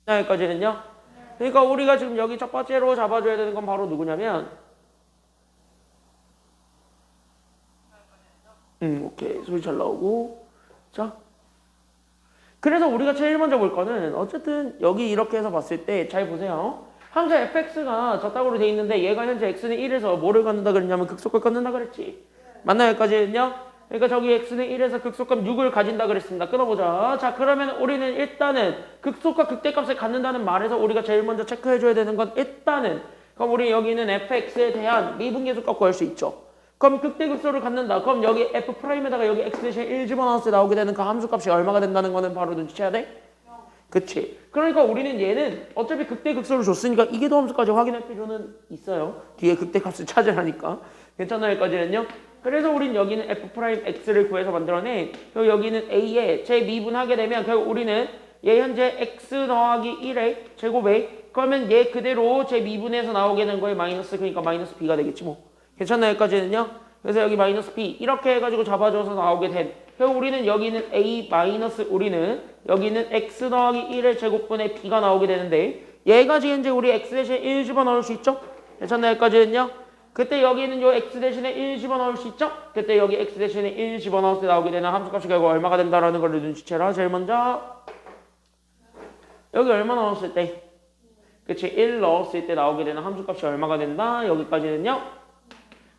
여기까지는요. 그러니까 우리가 지금 여기 첫 번째로 잡아줘야 되는 건 바로 누구냐면 오케이. 소리 잘 나오고. 자. 그래서 우리가 제일 먼저 볼 거는 어쨌든 여기 이렇게 해서 봤을 때 잘 보세요. 항상 fx가 저따구로 돼 있는데 얘가 현재 x는 1에서 뭐를 갖는다 그랬냐면 극소값 갖는다 그랬지. 맞나요? 여기까지는요? 그러니까 저기 x는 1에서 극소값 6을 가진다 그랬습니다. 끊어보자. 자, 그러면 우리는 일단은 극소값 극대값을 갖는다는 말에서 우리가 제일 먼저 체크해줘야 되는 건 일단은 그럼 우리 여기는 fx에 대한 미분계수값 구할 수 있죠. 그럼 극대극소를 갖는다. 그럼 여기 f'에다가 여기 x 대신 1 집어넣었을 때 나오게 되는 그 함수값이 얼마가 된다는 거는 바로 눈치채야 돼? 그치? 그러니까 우리는 얘는 어차피 극대극소를 줬으니까 이계도 함수까지 확인할 필요는 있어요. 뒤에 극대값을 찾으라니까. 괜찮아요? 여기까지는요? 그래서 우린 여기는 f'x를 구해서 만들어내. 그리고 여기는 a에 재미분하게 되면 결국 우리는 얘 현재 x 더하기 1의 제곱에 그러면 얘 그대로 재미분해서 나오게 되는 거에 마이너스 그러니까 마이너스 b가 되겠지 뭐. 괜찮나요? 여기까지는요? 그래서 여기 마이너스 b 이렇게 해가지고 잡아줘서 나오게 된 결국 우리는 여기는 a 마이너스 우리는 여기는 x 더하기 1의 제곱분의 b가 나오게 되는데 얘가 지금 이제 우리 x 대신에 1 집어넣을 수 있죠? 괜찮나요? 여기까지는요? 그때 여기는 요 x 대신에 1 집어넣을 수 있죠? 그때 여기 x 대신에 1 집어넣을 때 나오게 되는 함수값이 결국 얼마가 된다라는 걸 눈치채라. 제일 먼저 여기 얼마 넣었을 때? 그치? 1 넣었을 때 나오게 되는 함수값이 얼마가 된다? 여기까지는요?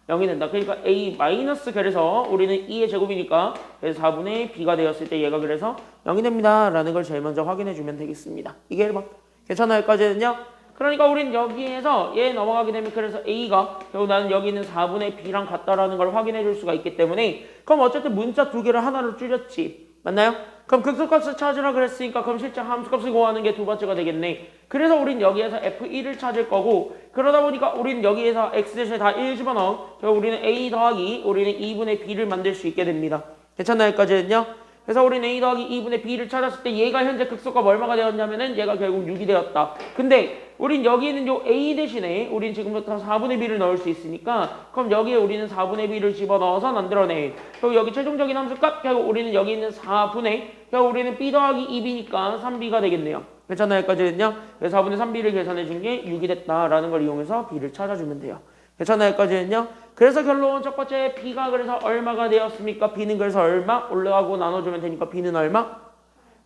0이 된다. 그러니까 a 마이너스 그래서 우리는 2의 제곱이니까 그래서 4분의 b가 되었을 때 얘가 그래서 0이 됩니다. 라는 걸 제일 먼저 확인해 주면 되겠습니다. 이게 1번. 괜찮아요? 여기까지는요? 그러니까 우린 여기에서 얘 넘어가게 되면 그래서 a가 결국 나는 여기 있는 4분의 b랑 같다라는 걸 확인해 줄 수가 있기 때문에 그럼 어쨌든 문자 두 개를 하나로 줄였지. 맞나요? 그럼 극소값을 찾으라 그랬으니까 그럼 실제 함수값을 구하는 게 두 번째가 되겠네. 그래서 우린 여기에서 f1을 찾을 거고 그러다 보니까 우린 여기에서 x 대신에 다 1 집어넣어. 결국 우리는 a 더하기 우리는 2분의 b를 만들 수 있게 됩니다. 괜찮나요? 여기까지는요? 그래서 우리는 a 더하기 2분의 b를 찾았을 때 얘가 현재 극소값 얼마가 되었냐면은 얘가 결국 6이 되었다. 근데 우린 여기 있는 요 a 대신에 우린 지금부터 4분의 b를 넣을 수 있으니까 그럼 여기에 우리는 4분의 b를 집어넣어서 만들어내. 그리고 여기 최종적인 함수값 결국 우리는 여기 있는 4분의 결국 우리는 b 더하기 2b니까 3b가 되겠네요. 괜찮나요? 여기까지는요? 그래서 4분의 3b를 계산해 준 게 6이 됐다라는 걸 이용해서 b를 찾아주면 돼요. 괜찮나요? 여기까지는요? 그래서 결론 첫 번째 b가 그래서 얼마가 되었습니까? b는 그래서 얼마? 올라가고 나눠주면 되니까 b는 얼마?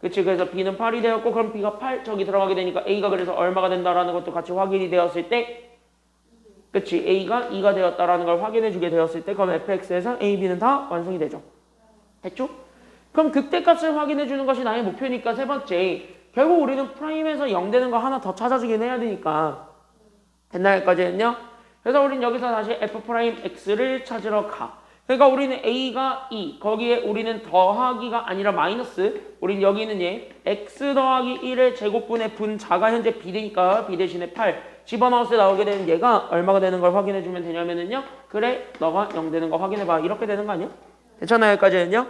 그치? 그래서 b는 8이 되었고 그럼 b가 8 저기 들어가게 되니까 a가 그래서 얼마가 된다라는 것도 같이 확인이 되었을 때 그치? a가 2가 되었다라는 걸 확인해 주게 되었을 때 그럼 fx에서 a, b는 다 완성이 되죠. 됐죠? 그럼 극대값을 확인해 주는 것이 나의 목표니까 세 번째 결국 우리는 프라임에서 0 되는 거 하나 더 찾아주긴 해야 되니까 됐나요? 여기까지는요? 그래서 우린 여기서 다시 f'x를 찾으러 가. 그러니까 우리는 a가 2, 거기에 우리는 더하기가 아니라 마이너스, 우린 여기는 얘 x 더하기 1의 제곱분의 분자가 현재 b니까 b 대신에 8 집어넣었을 때 나오게 되는 얘가 얼마가 되는 걸 확인해 주면 되냐면은요. 그래 너가 0 되는 거 확인해봐. 이렇게 되는 거 아니야? 괜찮아요? 여기까지는요?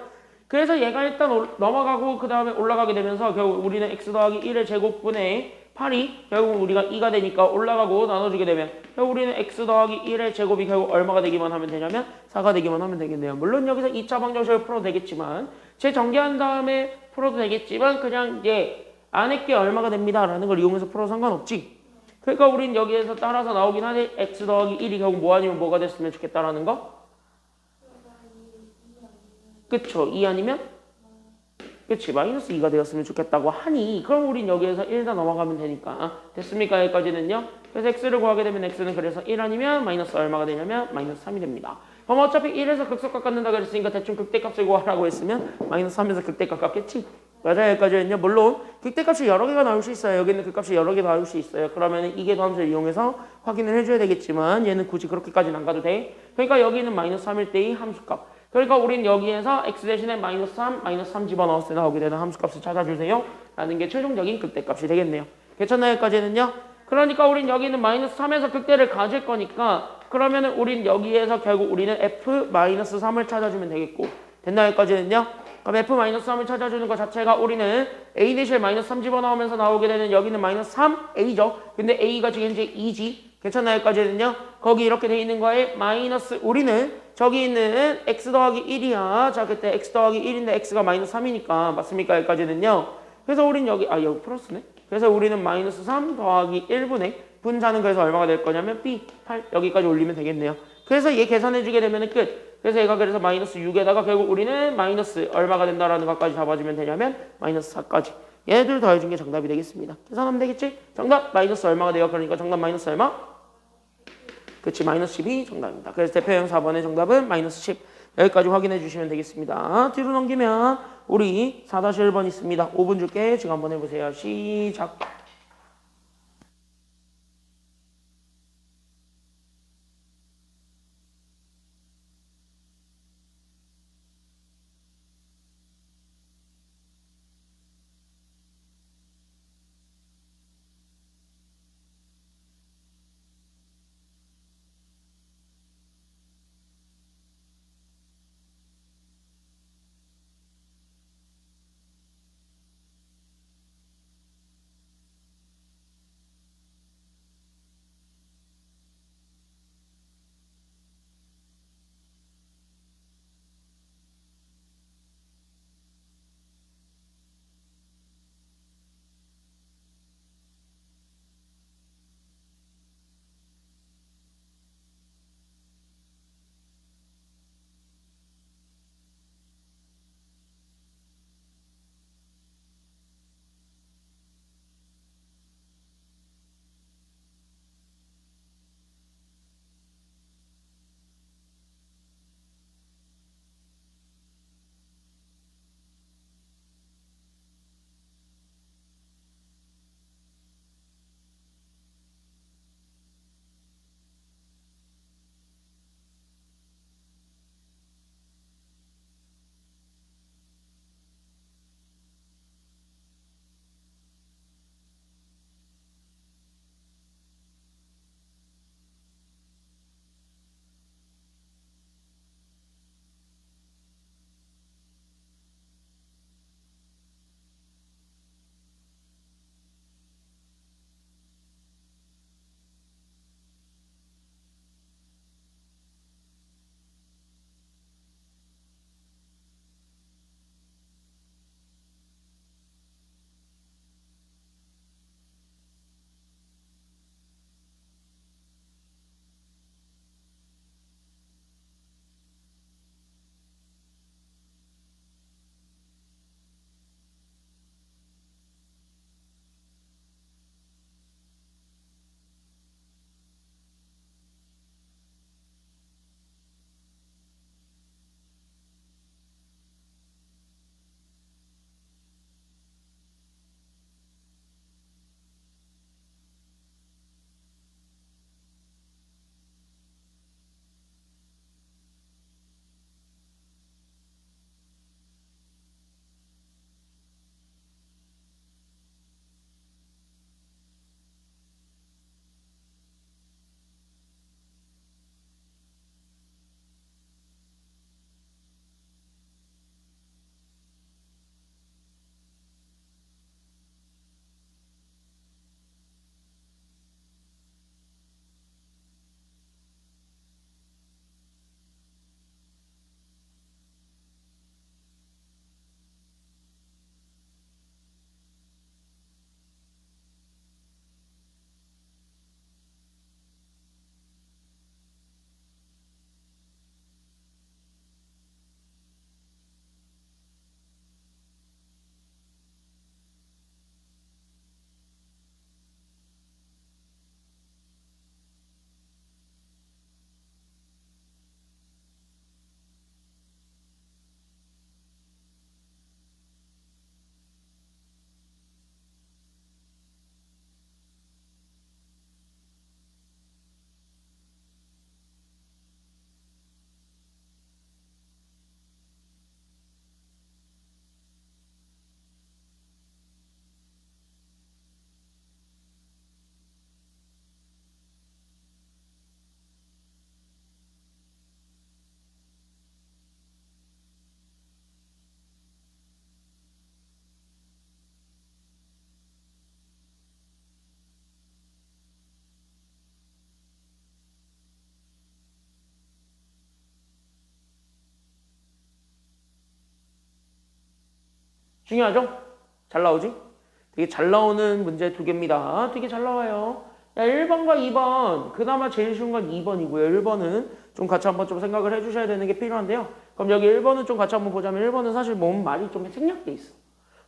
그래서 얘가 일단 넘어가고 그 다음에 올라가게 되면서 결국 우리는 x 더하기 1의 제곱분의 8이 결국 우리가 2가 되니까 올라가고 나눠주게 되면 결국 우리는 x 더하기 1의 제곱이 결국 얼마가 되기만 하면 되냐면 4가 되기만 하면 되겠네요. 물론 여기서 2차 방정식을 풀어도 되겠지만 재정기한 다음에 풀어도 되겠지만 그냥 얘 안에 게 얼마가 됩니다 라는 걸 이용해서 풀어도 상관없지. 그러니까 우린 여기에서 따라서 나오긴 하네. x 더하기 1이 결국 뭐 아니면 뭐가 됐으면 좋겠다라는 거? 그쵸? 2 아니면? 그치? 마이너스 2가 되었으면 좋겠다고 하니 그럼 우린 여기에서 1 다 넘어가면 되니까 됐습니까? 여기까지는요? 그래서 x를 구하게 되면 x는 그래서 1 아니면 마이너스 얼마가 되냐면 마이너스 3이 됩니다. 그럼 어차피 1에서 극소값 갖는다 그랬으니까 대충 극대값을 구하라고 했으면 마이너스 3에서 극대값 갖겠지? 맞아요. 여기까지는요? 물론 극대값이 여러 개가 나올 수 있어요. 여기는 그 값이 여러 개 나올 수 있어요. 그러면 이계 도함수를 이용해서 확인을 해줘야 되겠지만 얘는 굳이 그렇게까지는 안 가도 돼. 그러니까 여기는 마이너스 3일 때의 함수값 그러니까 우린 여기에서 x 대신에 마이너스 3 집어넣었을 때 나오게 되는 함수값을 찾아주세요 라는 게 최종적인 극대값이 되겠네요. 괜찮나요? 여기까지는요? 그러니까 우린 여기는 마이너스 3에서 극대를 가질 거니까 그러면은 우린 여기에서 결국 우리는 f-3을 찾아주면 되겠고 됐나요? 여기까지는요? 그럼 f-3을 찾아주는 것 자체가 우리는 a 대신에 마이너스 3 집어넣으면서 나오게 되는 여기는 마이너스 3a죠. 근데 a가 지금 현재 2지. 괜찮나요? 여기까지는요? 거기 이렇게 돼 있는 거에 마이너스 우리는 저기 있는 x 더하기 1이야. 자, 그때 x 더하기 1인데 x가 마이너스 3이니까 맞습니까? 여기까지는요. 그래서 우린 여기 여기 플러스네. 그래서 우리는 마이너스 3 더하기 1분의 분자는 그래서 얼마가 될 거냐면 B 8 여기까지 올리면 되겠네요. 그래서 얘 계산해주게 되면 끝. 그래서 얘가 그래서 마이너스 6에다가 결국 우리는 마이너스 얼마가 된다라는 것까지 잡아주면 되냐면 마이너스 4까지. 얘들 더해준 게 정답이 되겠습니다. 계산하면 되겠지? 정답 마이너스 얼마가 돼요? 그러니까 정답 마이너스 얼마? 그치 마이너스 10이 정답입니다. 그래서 대표형 4번의 정답은 마이너스 10. 여기까지 확인해 주시면 되겠습니다. 뒤로 넘기면 우리 4-1번 있습니다. 5분 줄게. 지금 한번 해보세요. 시작. 중요하죠? 잘 나오지? 되게 잘 나오는 문제 두 개입니다. 되게 잘 나와요. 야, 1번과 2번. 그나마 제일 쉬운 건 2번이고요. 1번은 좀 같이 한번 좀 생각을 해주셔야 되는 게 필요한데요. 그럼 여기 1번은 좀 같이 한번 보자면 1번은 사실 뭔 말이 좀 생략돼 있어.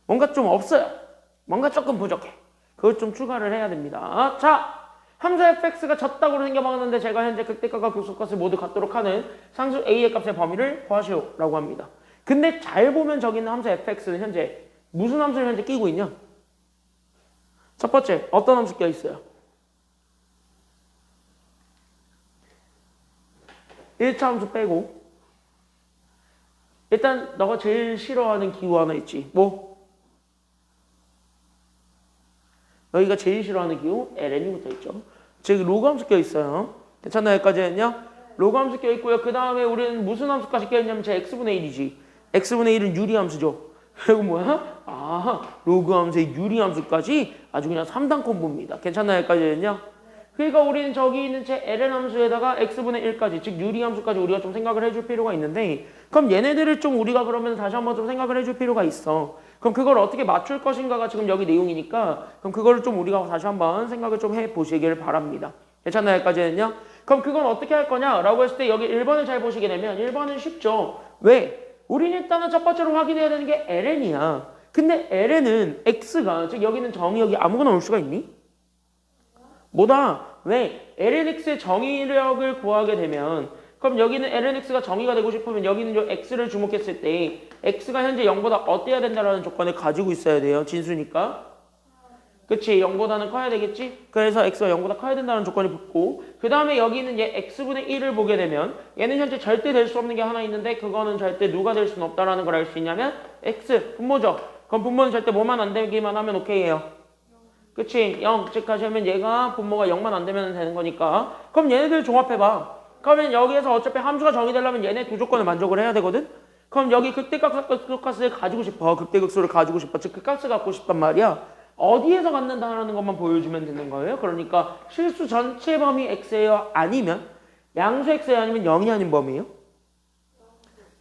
뭔가 좀 없어요. 뭔가 조금 부족해. 그걸 좀 추가를 해야 됩니다. 자, 함수 fx가 졌다고 생겨먹었는데 제가 현재 극대값과 극소값을 모두 갖도록 하는 상수 a의 값의 범위를 구하시오라고 합니다. 근데 잘 보면 저기 있는 함수 fx는 현재 무슨 함수를 현재 끼고 있냐? 첫 번째, 어떤 함수 껴 있어요? 1차 함수 빼고 일단 너가 제일 싫어하는 기호 하나 있지. 뭐? 너희가 제일 싫어하는 기호 ln이 붙어 있죠. 즉 로그 함수 껴 있어요. 괜찮나요? 여기까지는요? 로그 함수 껴 있고요. 그 다음에 우리는 무슨 함수까지 껴 있냐면 제 x분의 1이지. x분의 1은 유리함수죠. 그리고 뭐야? 아, 로그 함수의 유리함수까지 아주 그냥 3단 콤보입니다. 괜찮나요? 여기까지는요? 그러니까 우리는 저기 있는 제 ln 함수에다가 x분의 1까지, 즉 유리함수까지 우리가 좀 생각을 해줄 필요가 있는데, 그럼 얘네들을 좀 우리가 그러면 다시 한번 좀 생각을 해줄 필요가 있어. 그럼 그걸 어떻게 맞출 것인가가 지금 여기 내용이니까, 그럼 그거를 좀 우리가 다시 한번 생각을 좀 해보시길 바랍니다. 괜찮나요? 여기까지는요? 그럼 그건 어떻게 할 거냐라고 했을 때 여기 1번을 잘 보시게 되면 1번은 쉽죠. 왜? 우리는 일단은 첫 번째로 확인해야 되는 게 ln이야. 근데 ln은 x가, 즉 여기는 정의 여기 아무거나 올 수가 있니? 뭐다? 왜? lnx의 정의력을 구하게 되면 그럼 여기는 lnx가 정의가 되고 싶으면 여기는 요 x를 주목했을 때 x가 현재 0보다 어때야 된다라는 조건을 가지고 있어야 돼요. 진수니까. 그치? 0보다는 커야 되겠지? 그래서 x가 0보다 커야 된다는 조건이 붙고 그 다음에 여기는 얘 x분의 1을 보게 되면 얘는 현재 절대 될 수 없는 게 하나 있는데 그거는 절대 누가 될 수는 없다라는 걸 알 수 있냐면 x, 분모죠. 그럼 분모는 절대 뭐만 안 되기만 하면 오케이예요. 그치? 0, 즉 하시면 얘가 분모가 0만 안 되면 되는 거니까 그럼 얘네들 종합해봐. 그러면 여기에서 어차피 함수가 정의되려면 얘네 두 조건을 만족을 해야 되거든? 그럼 여기 극대값과 극소값을 가지고 싶어. 극대극소를 가지고 싶어. 즉 극값을 갖고 싶단 말이야. 어디에서 갖는다라는 것만 보여주면 되는 거예요. 그러니까 실수 전체 범위 x예요? 아니면 양수 x예요? 아니면 0이 아닌 범위예요?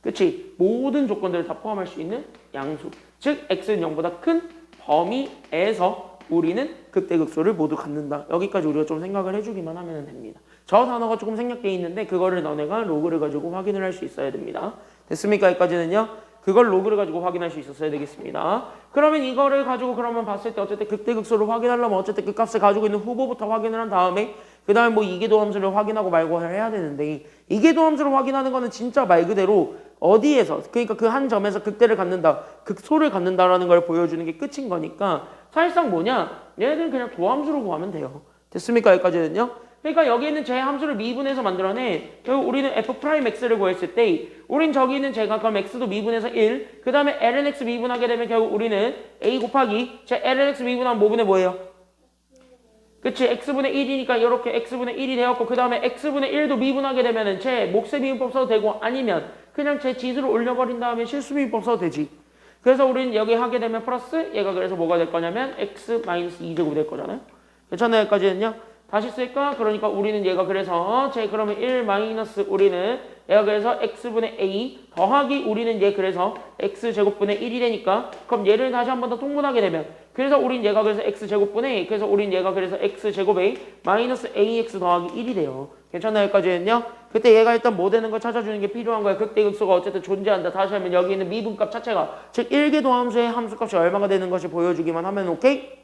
그치? 모든 조건들을 다 포함할 수 있는 양수. 즉 x는 0보다 큰 범위에서 우리는 극대극소를 모두 갖는다. 여기까지 우리가 좀 생각을 해주기만 하면 됩니다. 저 단어가 조금 생략되어 있는데 그거를 너네가 로그를 가지고 확인을 할 수 있어야 됩니다. 됐습니까? 여기까지는요. 그걸 로그를 가지고 확인할 수 있었어야 되겠습니다. 그러면 이거를 가지고 그러면 봤을 때 어쨌든 극대극소를 확인하려면 어쨌든 그 값을 가지고 있는 후보부터 확인을 한 다음에 그 다음에 뭐 이계도함수를 확인하고 말고 해야 되는데 이계도함수를 확인하는 거는 진짜 말 그대로 어디에서 그러니까 그 한 점에서 극대를 갖는다 극소를 갖는다라는 걸 보여주는 게 끝인 거니까 사실상 뭐냐 얘네들은 그냥 도함수로 구하면 돼요. 됐습니까? 여기까지는요. 그러니까 여기 있는 제 함수를 미분해서 만들어내 결국 우리는 f'x를 구했을 때 우린 저기 있는 제가 그럼 x도 미분해서 1 그 다음에 lnx 미분하게 되면 결국 우리는 a 곱하기 제 lnx 미분하면 뭐분의 뭐예요? 그치? x분의 1이니까 이렇게 x분의 1이 되었고 그 다음에 x분의 1도 미분하게 되면은 제 몫의 미분법 써도 되고 아니면 그냥 제 지수를 올려버린 다음에 실수 미분법 써도 되지. 그래서 우리는 여기 하게 되면 플러스 얘가 그래서 뭐가 될 거냐면 x 마이너스 2제곱이 될 거잖아요. 괜찮나요? 여기까지는요. 다시 쓸까? 그러니까 우리는 얘가 그래서 제 그러면 1 마이너스 우리는 얘가 그래서 x분의 a 더하기 우리는 얘 그래서 x제곱분의 1이 되니까 그럼 얘를 다시 한 번 더 통분하게 되면 그래서 우린 얘가 그래서 x제곱분의 그래서 우린 얘가 그래서 x제곱에 마이너스 ax 더하기 1이 돼요. 괜찮나요? 여기까지는요. 그때 얘가 일단 뭐 되는 걸 찾아주는 게 필요한 거야. 극대극소가 어쨌든 존재한다. 다시 하면 여기 있는 미분값 자체가 즉 1계도 함수의 함수값이 얼마가 되는 것이 보여주기만 하면 오케이?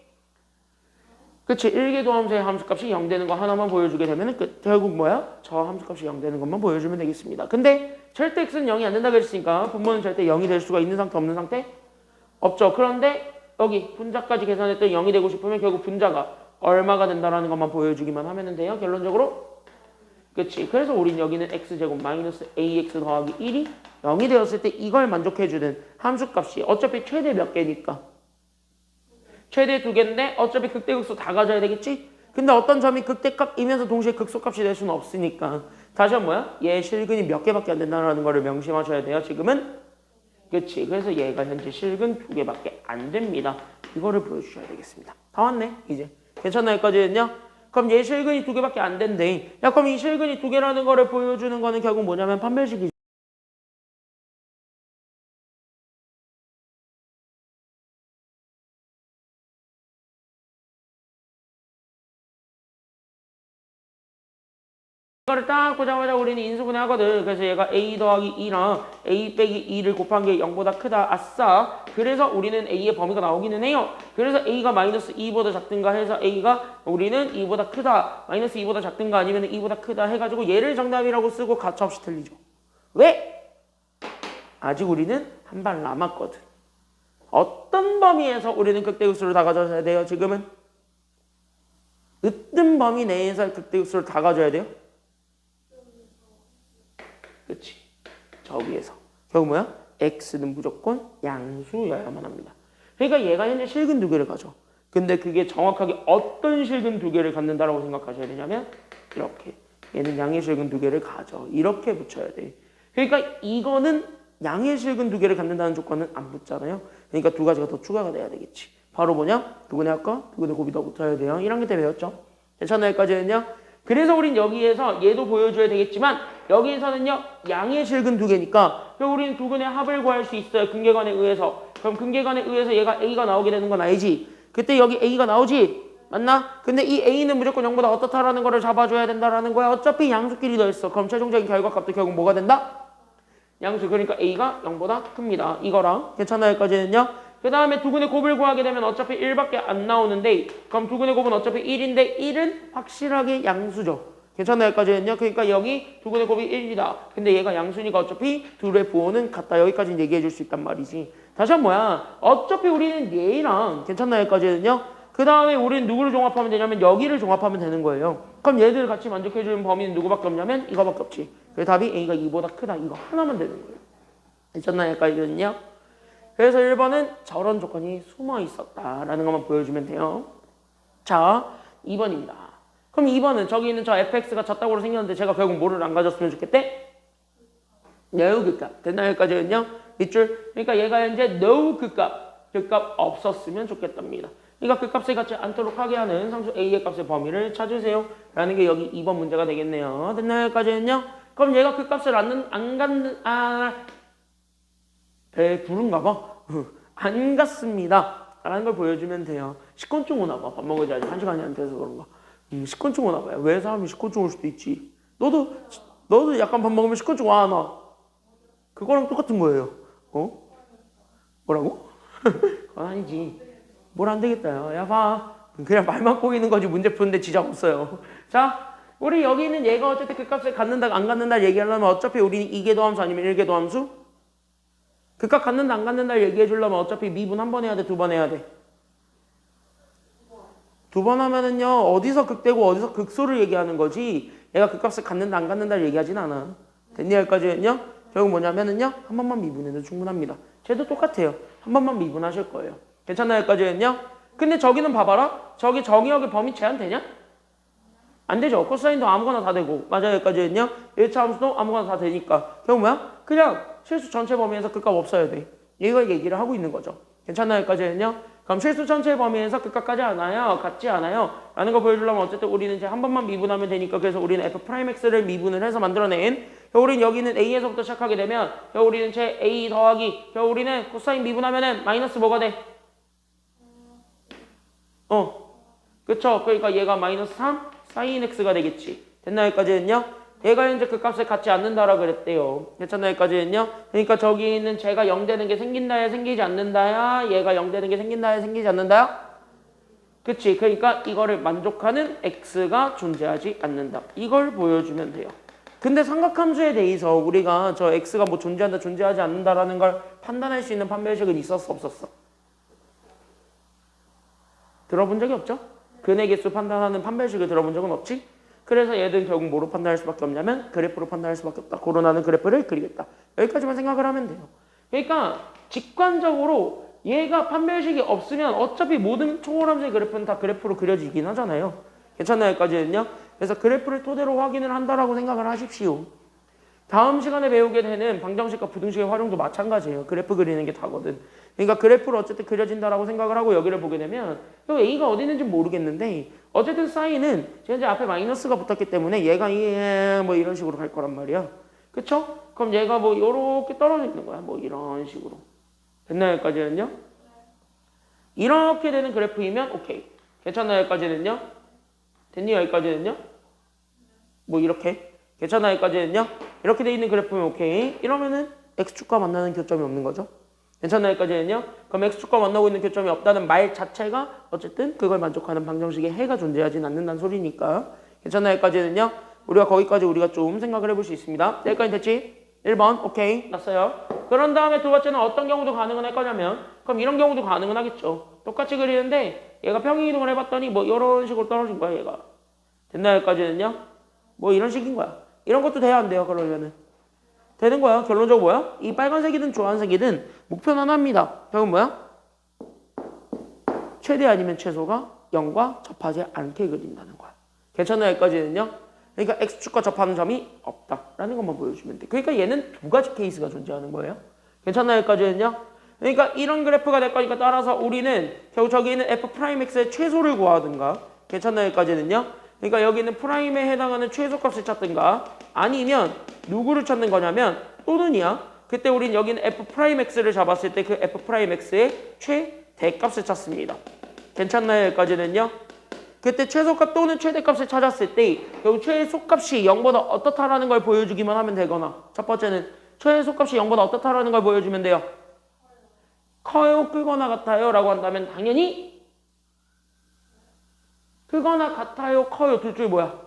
그치? 1계도 함수의 함수값이 0 되는 거 하나만 보여주게 되면 결국 뭐야? 저 함수값이 0 되는 것만 보여주면 되겠습니다. 근데 절대 x는 0이 안 된다고 했으니까 분모는 절대 0이 될 수가 있는 상태 없는 상태? 없죠. 그런데 여기 분자까지 계산했더니 0이 되고 싶으면 결국 분자가 얼마가 된다라는 것만 보여주기만 하면 돼요. 결론적으로. 그치? 그래서 우린 여기는 x제곱 마이너스 ax 더하기 1이 0이 되었을 때 이걸 만족해주는 함수값이 어차피 최대 몇 개니까? 최대 2개인데 어차피 극대극소 다 가져야 되겠지? 근데 어떤 점이 극대값이면서 동시에 극소값이 될 수는 없으니까 다시 한번 뭐야? 얘 실근이 몇 개밖에 안 된다는 거를 명심하셔야 돼요. 지금은 그치? 그래서 얘가 현재 실근 2개밖에 안 됩니다. 이거를 보여주셔야 되겠습니다. 다 왔네 이제. 괜찮나요? 여기까지는요? 그럼 얘 실근이 2개밖에 안 된대. 야 그럼 이 실근이 2개라는 거를 보여주는 거는 결국 뭐냐면 판별식이죠. 이거를 딱 보자마자 우리는 인수분해 하거든. 그래서 얘가 a 더하기 2랑 a 빼기 2를 곱한 게 0보다 크다. 아싸. 그래서 우리는 a의 범위가 나오기는 해요. 그래서 a가 마이너스 2보다 작든가 해서 a가 우리는 2보다 크다. 마이너스 2보다 작든가 아니면 2보다 크다 해가지고 얘를 정답이라고 쓰고 가차없이 틀리죠. 왜? 아직 우리는 한 발 남았거든. 어떤 범위에서 우리는 극대급수를 다 가져야 돼요? 지금은? 으뜸 범위 내에서 극대급수를 다 가져야 돼요? 그렇지. 저 위에서. 결국 뭐야? x는 무조건 양수여야만 합니다. 그러니까 얘가 현재 실근 두 개를 가져. 근데 그게 정확하게 어떤 실근 두 개를 갖는다라고 생각하셔야 되냐면 이렇게. 얘는 양의 실근 두 개를 가져. 이렇게 붙여야 돼. 그러니까 이거는 양의 실근 두 개를 갖는다는 조건은 안 붙잖아요. 그러니까 두 가지가 더 추가가 돼야 되겠지. 바로 뭐냐? 두근의 합과, 두근의 곱이 더 붙어야 돼요. 1학년 때 배웠죠? 괜찮나요? 여기까지는요? 그래서 우린 여기에서 얘도 보여줘야 되겠지만 여기에서는요 양의 실근 두 개니까 우리는 두근의 합을 구할 수 있어요. 근계관에 의해서. 그럼 근계관에 의해서 얘가 a가 나오게 되는 건 알지? 그때 여기 a가 나오지? 맞나? 근데 이 a는 무조건 0보다 어떻다라는 거를 잡아줘야 된다라는 거야. 어차피 양수끼리 더했어. 그럼 최종적인 결과값도 결국 뭐가 된다? 양수. 그러니까 a가 0보다 큽니다. 이거랑 괜찮나요? 여기까지는요? 그 다음에 두근의 곱을 구하게 되면 어차피 1밖에 안 나오는데 그럼 두근의 곱은 어차피 1인데 1은 확실하게 양수죠. 괜찮나요? 여기까지는요? 그러니까 여기 두근의 곱이 1이다. 근데 얘가 양수니까 어차피 둘의 부호는 같다. 여기까지는 얘기해 줄 수 있단 말이지. 다시 한 번 뭐야? 어차피 우리는 얘랑 괜찮나요? 여기까지는요? 그 다음에 우리는 누구를 종합하면 되냐면 여기를 종합하면 되는 거예요. 그럼 얘들을 같이 만족해주는 범위는 누구밖에 없냐면 이거밖에 없지. 그래서 답이 a가 2보다 크다. 이거 하나만 되는 거예요. 괜찮나요? 여기까지는요? 그래서 1번은 저런 조건이 숨어 있었다라는 것만 보여주면 돼요. 자, 2번입니다. 그럼 2번은 저기 있는 저 fx가 졌다고 생겼는데 제가 결국 뭐를 안 가졌으면 좋겠대? no 극값. 됐나요? 여기까지는요? 밑줄. 그러니까 얘가 현재 no 극값. 극값 없었으면 좋겠답니다. 그러니까 극값을 갖지 않도록 하게 하는 상수 a의 값의 범위를 찾으세요. 라는 게 여기 2번 문제가 되겠네요. 됐나요? 여기까지는요? 그럼 얘가 극값을 안 갖는 배 부른가 봐. 안 갔습니다. 라는 걸 보여주면 돼요. 식곤증 오나 봐. 밥 먹어야지 아직 1시간이 안 돼서 그런가. 식곤증 오나 봐요. 왜 사람이 식곤증 올 수도 있지. 너도 약간 밥 먹으면 식곤증 와, 안 와? 그거랑 똑같은 거예요. 어? 뭐라고? 그건 아니지. 뭘 안 되겠다. 야, 봐. 그냥 말만 꼬이는 거지 문제 푸는데 지장 없어요. 자, 우리 여기 있는 얘가 어쨌든 그 값을 갖는다 안 갖는다 얘기하려면 어차피 우리는 2개 함수 아니면 1개 함수? 극값 갖는다 안 갖는다 얘기해 주려면 어차피 미분 한 번 해야 돼? 두 번 해야 돼? 두 번 하면은요 어디서 극대고 어디서 극소를 얘기하는 거지 얘가 극값을 갖는다 안 갖는다 얘기하진 않아. 됐니? 여기까지는요? 결국 뭐냐면은요 한 번만 미분해도 충분합니다. 쟤도 똑같아요. 한 번만 미분하실 거예요. 괜찮나요? 여기까지는요? 근데 저기는 봐봐라. 저기 정의역의 범위 제한되냐? 안 되죠. 코사인도 아무거나 다 되고. 맞아요. 여기까지는요? 1차 함수도 아무거나 다 되니까. 결국 뭐야? 그냥 실수 전체 범위에서 극값 없어야 돼. 얘가 얘기를 하고 있는 거죠. 괜찮나요? 여기까지는요? 그럼 실수 전체 범위에서 극값까지 않아요? 같지 않아요? 라는 거 보여주려면 어쨌든 우리는 이제 한 번만 미분하면 되니까 그래서 우리는 f'x를 미분을 해서 만들어낸 우리는 여기는 a에서부터 시작하게 되면 우리는 제 a 더하기 우리는 코사인 미분하면은 마이너스 뭐가 돼? 그쵸? 그러니까 얘가 마이너스 3 사인 x가 되겠지. 됐나요? 여기까지는요? 얘가 현재 그 값을 갖지 않는다라 그랬대요. 괜찮나요? 여기까지는요? 그러니까 저기 있는 제가 0 되는 게 생긴다야 생기지 않는다야 얘가 0 되는 게 생긴다야 생기지 않는다야? 그치? 그러니까 이거를 만족하는 x가 존재하지 않는다. 이걸 보여주면 돼요. 근데 삼각함수에 대해서 우리가 저 x가 뭐 존재한다 존재하지 않는다라는 걸 판단할 수 있는 판별식은 있었어 없었어? 들어본 적이 없죠? 근의 개수 판단하는 판별식을 들어본 적은 없지? 그래서 얘들은 결국 뭐로 판단할 수밖에 없냐면 그래프로 판단할 수밖에 없다. 고론하는 그래프를 그리겠다. 여기까지만 생각을 하면 돼요. 그러니까 직관적으로 얘가 판별식이 없으면 어차피 모든 초월함수의 그래프는 다 그래프로 그려지긴 하잖아요. 괜찮나요? 여기까지는요? 그래서 그래프를 토대로 확인을 한다라고 생각을 하십시오. 다음 시간에 배우게 되는 방정식과 부등식의 활용도 마찬가지예요. 그래프 그리는 게 다거든. 그러니까 그래프로 어쨌든 그려진다라고 생각을 하고 여기를 보게 되면 A가 어디 있는지 모르겠는데 어쨌든 사인은 현재 앞에 마이너스가 붙었기 때문에 얘가 뭐 이런 식으로 갈 거란 말이야. 그쵸? 그럼 얘가 뭐 이렇게 떨어져 있는 거야. 뭐 이런 식으로. 됐나요? 여기까지는요? 이렇게 되는 그래프이면 오케이. 괜찮나요? 여기까지는요? 됐니? 여기까지는요? 뭐 이렇게 괜찮아 여기까지는요. 이렇게 돼 있는 그래프면 오케이. 이러면은 x축과 만나는 교점이 없는 거죠. 괜찮아 여기까지는요. 그럼 x축과 만나고 있는 교점이 없다는 말 자체가 어쨌든 그걸 만족하는 방정식의 해가 존재하진 않는다는 소리니까. 괜찮아 여기까지는요. 우리가 거기까지 우리가 좀 생각을 해볼 수 있습니다. 여기까지 됐지? 1번 오케이 났어요. 그런 다음에 두 번째는 어떤 경우도 가능은 할 거냐면 그럼 이런 경우도 가능은 하겠죠. 똑같이 그리는데 얘가 평행이동을 해봤더니 뭐 이런 식으로 떨어진 거야 얘가. 됐나 여기까지는요? 뭐 이런 식인 거야. 이런 것도 돼야 안 돼요 그러면은. 되는 거야. 결론적으로 뭐야? 이 빨간색이든 주황색이든 목표는 하나입니다. 결국 뭐야? 최대 아니면 최소가 0과 접하지 않게 그린다는 거야. 괜찮나 여기까지는요? 그러니까 X축과 접하는 점이 없다라는 것만 보여주면 돼. 그러니까 얘는 두 가지 케이스가 존재하는 거예요. 괜찮나 여기까지는요? 그러니까 이런 그래프가 될 거니까 따라서 우리는 결국 저기 있는 F'X의 최소를 구하든가 괜찮나 여기까지는요? 그러니까 여기는 프라임에 해당하는 최소값을 찾든가 아니면 누구를 찾는 거냐면 또는이야. 그때 우린 여기는 F'X를 잡았을 때 그 F'X의 최대값을 찾습니다. 괜찮나요? 여기까지는요? 그때 최소값 또는 최대값을 찾았을 때 결국 최소값이 0보다 어떻다라는 걸 보여주기만 하면 되거나 첫 번째는 최소값이 0보다 어떻다라는 걸 보여주면 돼요. 커요, 크거나 같아요 라고 한다면 당연히 크거나 같아요, 커요 둘 중에 뭐야?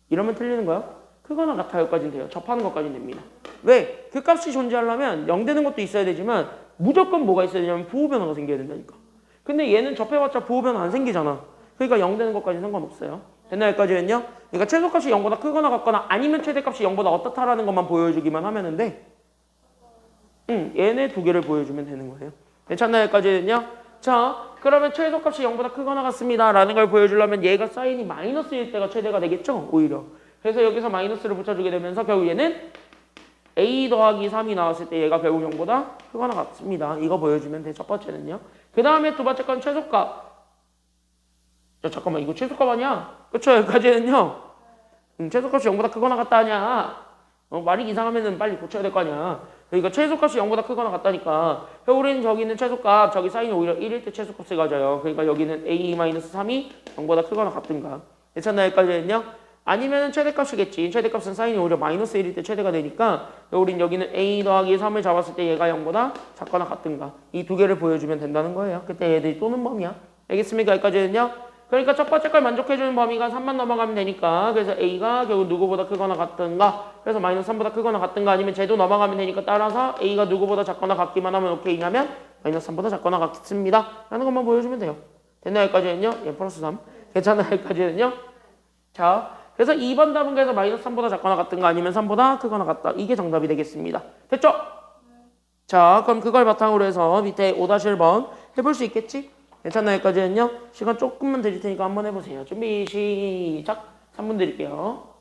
이러면 틀리는 거야? 크거나 같아요까지는 돼요. 접하는 것까지는 됩니다. 왜? 그 값이 존재하려면 0 되는 것도 있어야 되지만 무조건 뭐가 있어야 되냐면 부호변화가 생겨야 된다니까. 근데 얘는 접해봤자 부호변화 안 생기잖아. 그러니까 0 되는 것까지는 상관없어요. 됐나 여기까지는요? 그러니까 최소값이 0보다 크거나 같거나 아니면 최대값이 0보다 어떻다라는 것만 보여주기만 하면 돼. 얘네 두 개를 보여주면 되는 거예요. 괜찮나 여기까지는요? 자, 그러면 최소값이 0보다 크거나 같습니다 라는 걸 보여주려면 얘가 사인이 마이너스일 때가 최대가 되겠죠? 오히려. 그래서 여기서 마이너스를 붙여주게 되면서 결국 얘는 a 더하기 3이 나왔을 때 얘가 결국 0보다 크거나 같습니다. 이거 보여주면 돼. 첫 번째는요. 그 다음에 두 번째 건 최소값. 야, 잠깐만 이거 최소값 아니야? 그쵸? 여기까지는요. 최소값이 0보다 크거나 같다 하냐? 말이 이상하면은 빨리 고쳐야 될 거 아니야. 그러니까 최소값이 0보다 크거나 같다니까. 우리는 저기 있는 최소값, 저기 사인이 오히려 1일 때 최소값을 가져요. 그러니까 여기는 a-3이 0보다 크거나 같든가. 괜찮나 여기까지는요? 아니면은 최대값이겠지. 최대값은 사인이 오히려 마이너스 1일 때 최대가 되니까 우린 여기는 a 더하기 3을 잡았을 때 얘가 0보다 작거나 같든가. 이 두 개를 보여주면 된다는 거예요. 그때 얘들이 또는 범위야. 알겠습니까? 여기까지는요? 그러니까 첫 번째 걸 만족해주는 범위가 3만 넘어가면 되니까 그래서 A가 결국 누구보다 크거나 같든가 그래서 마이너스 3보다 크거나 같든가 아니면 쟤도 넘어가면 되니까 따라서 A가 누구보다 작거나 같기만 하면 오케이냐면 마이너스 3보다 작거나 같습니다 라는 것만 보여주면 돼요. 됐나 여기까지는요? 예, 플러스 3 괜찮나 여기까지는요? 자, 그래서 2번 답은 그래서 마이너스 3보다 작거나 같든가 아니면 3보다 크거나 같다 이게 정답이 되겠습니다. 됐죠? 자, 그럼 그걸 바탕으로 해서 밑에 5-1번 해볼 수 있겠지? 괜찮나요? 여기까지는요? 시간 조금만 드릴 테니까 한번 해보세요. 준비 시작. 3분 드릴게요.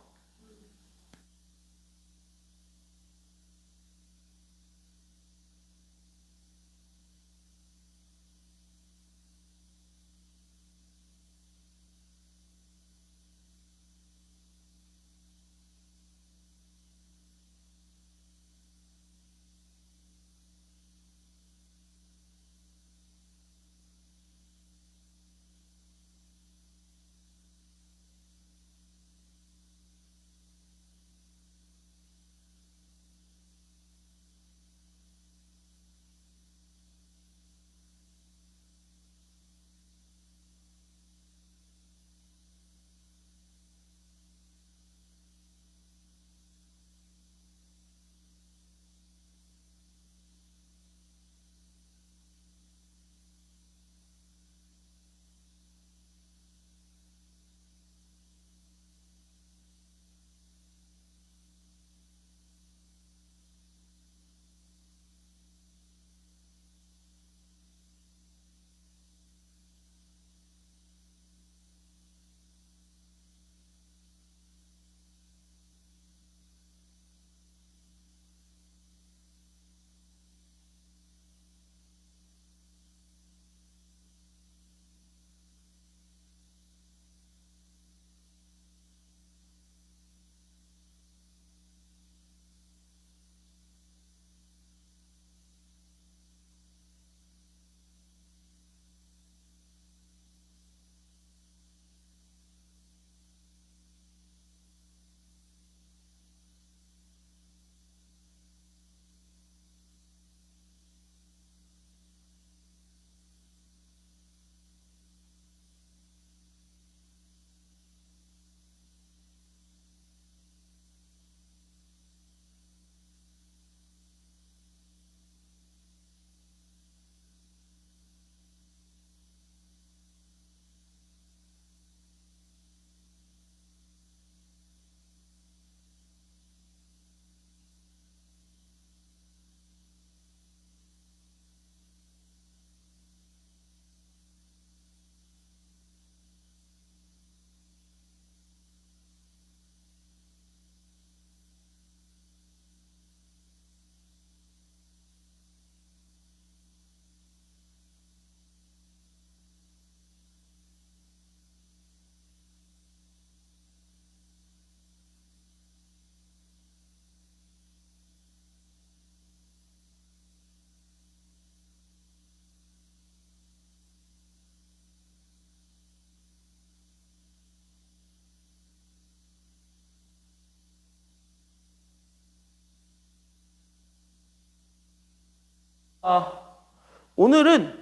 오늘은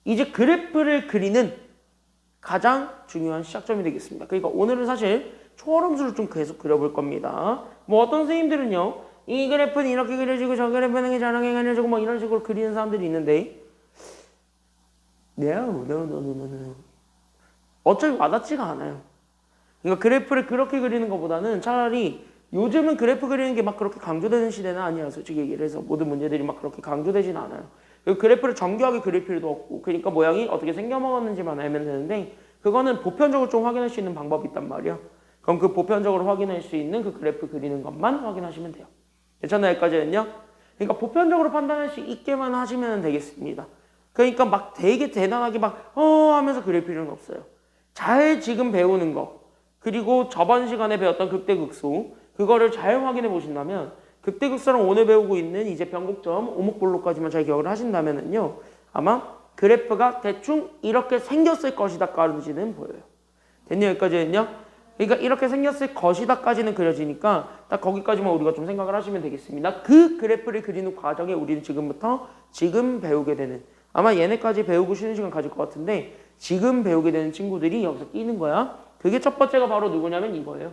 이제 그래프를 그리는 가장 중요한 시작점이 되겠습니다. 그러니까 오늘은 사실 초월함수를 좀 계속 그려볼 겁니다. 뭐 어떤 선생님들은요, 이 그래프는 이렇게 그려지고 저 그래프는 저렇게 그려지고 뭐 이런 식으로 그리는 사람들이 있는데, no. 어차피 와닿지가 않아요. 그러니까 그래프를 그렇게 그리는 것보다는 차라리 요즘은 그래프 그리는 게 막 그렇게 강조되는 시대는 아니야. 솔직히 얘기를 해서 모든 문제들이 막 그렇게 강조되진 않아요. 그리고 그래프를 정교하게 그릴 필요도 없고, 그러니까 모양이 어떻게 생겨먹었는지만 알면 되는데, 그거는 보편적으로 좀 확인할 수 있는 방법이 있단 말이야. 그럼 그 보편적으로 확인할 수 있는 그 그래프 그리는 것만 확인하시면 돼요. 괜찮나요? 여기까지는요? 그러니까 보편적으로 판단할 수 있게만 하시면 되겠습니다. 그러니까 막 되게 대단하게 막 하면서 그릴 필요는 없어요. 잘 지금 배우는 거, 그리고 저번 시간에 배웠던 극대극소, 그거를 잘 확인해 보신다면, 극대극소랑 오늘 배우고 있는 이제 변곡점, 오목볼록까지만 잘 기억을 하신다면은요, 아마 그래프가 대충 이렇게 생겼을 것이다까지는 보여요. 됐냐? 여기까지는요? 그러니까 이렇게 생겼을 것이다까지는 그려지니까 딱 거기까지만 우리가 좀 생각을 하시면 되겠습니다. 그 그래프를 그리는 과정에 우리는 지금부터 지금 배우게 되는, 아마 얘네까지 배우고 쉬는 시간 가질 것 같은데 지금 배우게 되는 친구들이 여기서 끼는 거야. 그게 첫 번째가 바로 누구냐면 이거예요.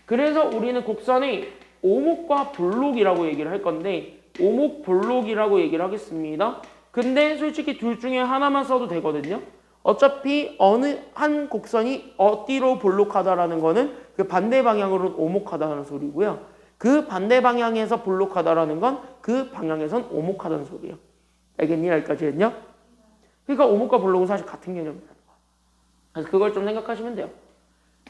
그래서 우리는 곡선의 오목과 볼록이라고 얘기를 할 건데, 오목 볼록이라고 얘기를 하겠습니다. 근데 솔직히 둘 중에 하나만 써도 되거든요. 어차피 어느 한 곡선이 어디로 볼록하다라는 거는 그 반대 방향으로는 오목하다는 소리고요. 그 반대 방향에서 볼록하다라는 건 그 방향에선 오목하다는 소리예요. 알겠니? 여기까지는요? 그러니까 오목과 볼록은 사실 같은 개념이라는 거야. 그래서 그걸 좀 생각하시면 돼요.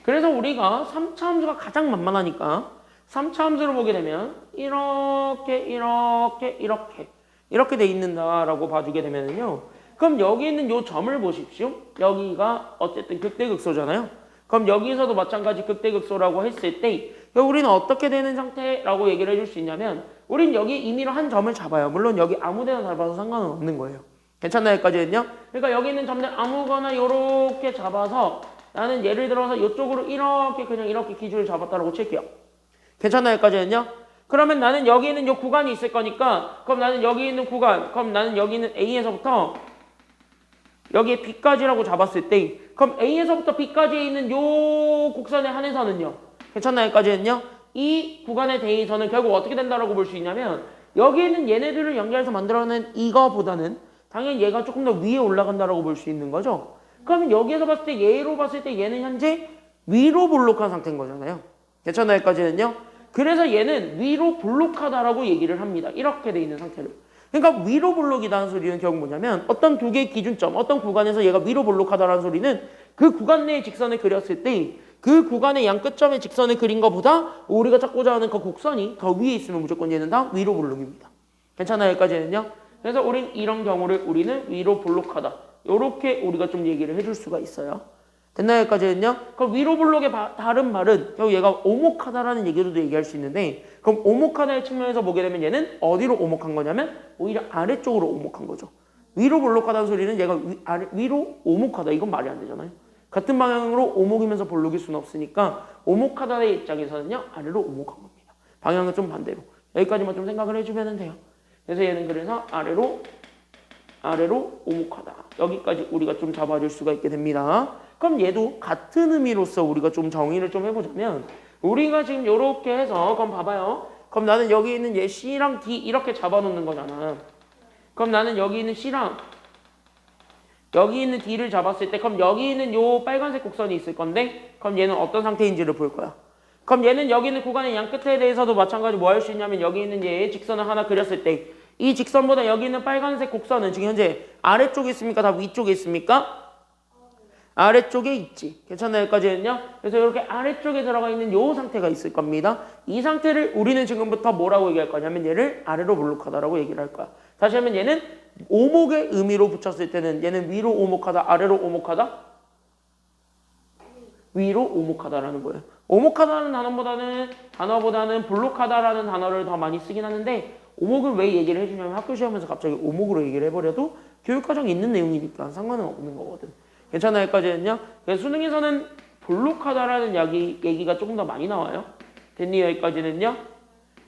그래서 우리가 3차 함수가 가장 만만하니까 3차 함수를 보게 되면 이렇게 돼 있는다라고 봐주게 되면요. 그럼 여기 있는 요 점을 보십시오. 여기가 어쨌든 극대극소잖아요. 그럼 여기서도 마찬가지 극대극소라고 했을 때 우리는 어떻게 되는 상태라고 얘기를 해줄 수 있냐면, 우린 여기 임의로 한 점을 잡아요. 물론 여기 아무데나 잡아도 상관은 없는 거예요. 괜찮나요? 여기까지는요? 그러니까 여기 있는 점들 아무거나 요렇게 잡아서 나는 예를 들어서 이쪽으로 이렇게 그냥 이렇게 기준을 잡았다라고 칠게요. 괜찮나요? 여기까지는요? 그러면 나는 여기 있는 요 구간이 있을 거니까, 그럼 나는 여기 있는 구간, 그럼 나는 여기 있는 A에서부터 여기에 B까지라고 잡았을 때, 그럼 A에서부터 B까지에 있는 요 곡선에 한해서는요. 괜찮나요? 여기까지는요? 이 구간에 대해서는 결국 어떻게 된다라고 볼 수 있냐면, 여기 있는 얘네들을 연결해서 만들어낸 이거보다는 당연히 얘가 조금 더 위에 올라간다라고 볼 수 있는 거죠. 그러면 여기에서 봤을 때 얘로 봤을 때 얘는 현재 위로 볼록한 상태인 거잖아요. 괜찮나요? 여기까지는요? 그래서 얘는 위로 볼록하다라고 얘기를 합니다. 이렇게 돼 있는 상태를. 그러니까 위로 볼록이다는 소리는 결국 뭐냐면, 어떤 두 개의 기준점, 어떤 구간에서 얘가 위로 볼록하다라는 소리는 그 구간 내의 직선을 그렸을 때 그 구간의 양 끝점의 직선을 그린 것보다 우리가 찾고자 하는 그 곡선이 더 위에 있으면 무조건 얘는 다 위로 볼록입니다. 괜찮아요? 여기까지는요? 그래서 우린 이런 경우를 우리는 위로 볼록하다, 요렇게 우리가 좀 얘기를 해줄 수가 있어요. 됐나요? 여기까지는요? 그럼 위로 볼록의 다른 말은 결국 얘가 오목하다라는 얘기로도 얘기할 수 있는데, 그럼 오목하다의 측면에서 보게 되면 얘는 어디로 오목한 거냐면 오히려 아래쪽으로 오목한 거죠. 위로 볼록하다는 소리는 얘가 위로 오목하다, 이건 말이 안 되잖아요. 같은 방향으로 오목이면서 볼록일 수는 없으니까 오목하다의 입장에서는요 아래로 오목한 겁니다. 방향은 좀 반대로. 여기까지만 좀 생각을 해주면 돼요. 그래서 얘는 그래서 아래로 오목하다, 여기까지 우리가 좀 잡아줄 수가 있게 됩니다. 그럼 얘도 같은 의미로서 우리가 좀 정의를 좀 해보자면, 우리가 지금 요렇게 해서, 그럼 봐봐요. 그럼 나는 여기 있는 얘 C랑 D 이렇게 잡아놓는 거잖아. 그럼 나는 여기 있는 C랑 여기 있는 D를 잡았을 때, 그럼 여기 있는 요 빨간색 곡선이 있을 건데, 그럼 얘는 어떤 상태인지를 볼 거야. 그럼 얘는 여기 있는 구간의 양 끝에 대해서도 마찬가지 뭐 할 수 있냐면, 여기 있는 얘의 직선을 하나 그렸을 때 이 직선보다 여기 있는 빨간색 곡선은 지금 현재 아래쪽에 있습니까? 다 위쪽에 있습니까? 아래쪽에 있지. 괜찮나요? 여기까지는요? 그래서 이렇게 아래쪽에 들어가 있는 요 상태가 있을 겁니다. 이 상태를 우리는 지금부터 뭐라고 얘기할 거냐면, 얘를 아래로 볼록하다라고 얘기를 할 거야. 다시 하면 얘는 오목의 의미로 붙였을 때는 얘는 위로 오목하다, 아래로 오목하다? 위로 오목하다라는 거예요. 오목하다는 단어보다는 볼록하다라는 단어를 더 많이 쓰긴 하는데, 오목을 왜 얘기를 해주냐면 학교 시험에서 갑자기 오목으로 얘기를 해버려도 교육과정에 있는 내용이니까 상관은 없는 거거든. 괜찮아요? 여기까지는요? 그래서 수능에서는 볼록하다라는 얘기가 조금 더 많이 나와요. 됐니? 여기까지는요?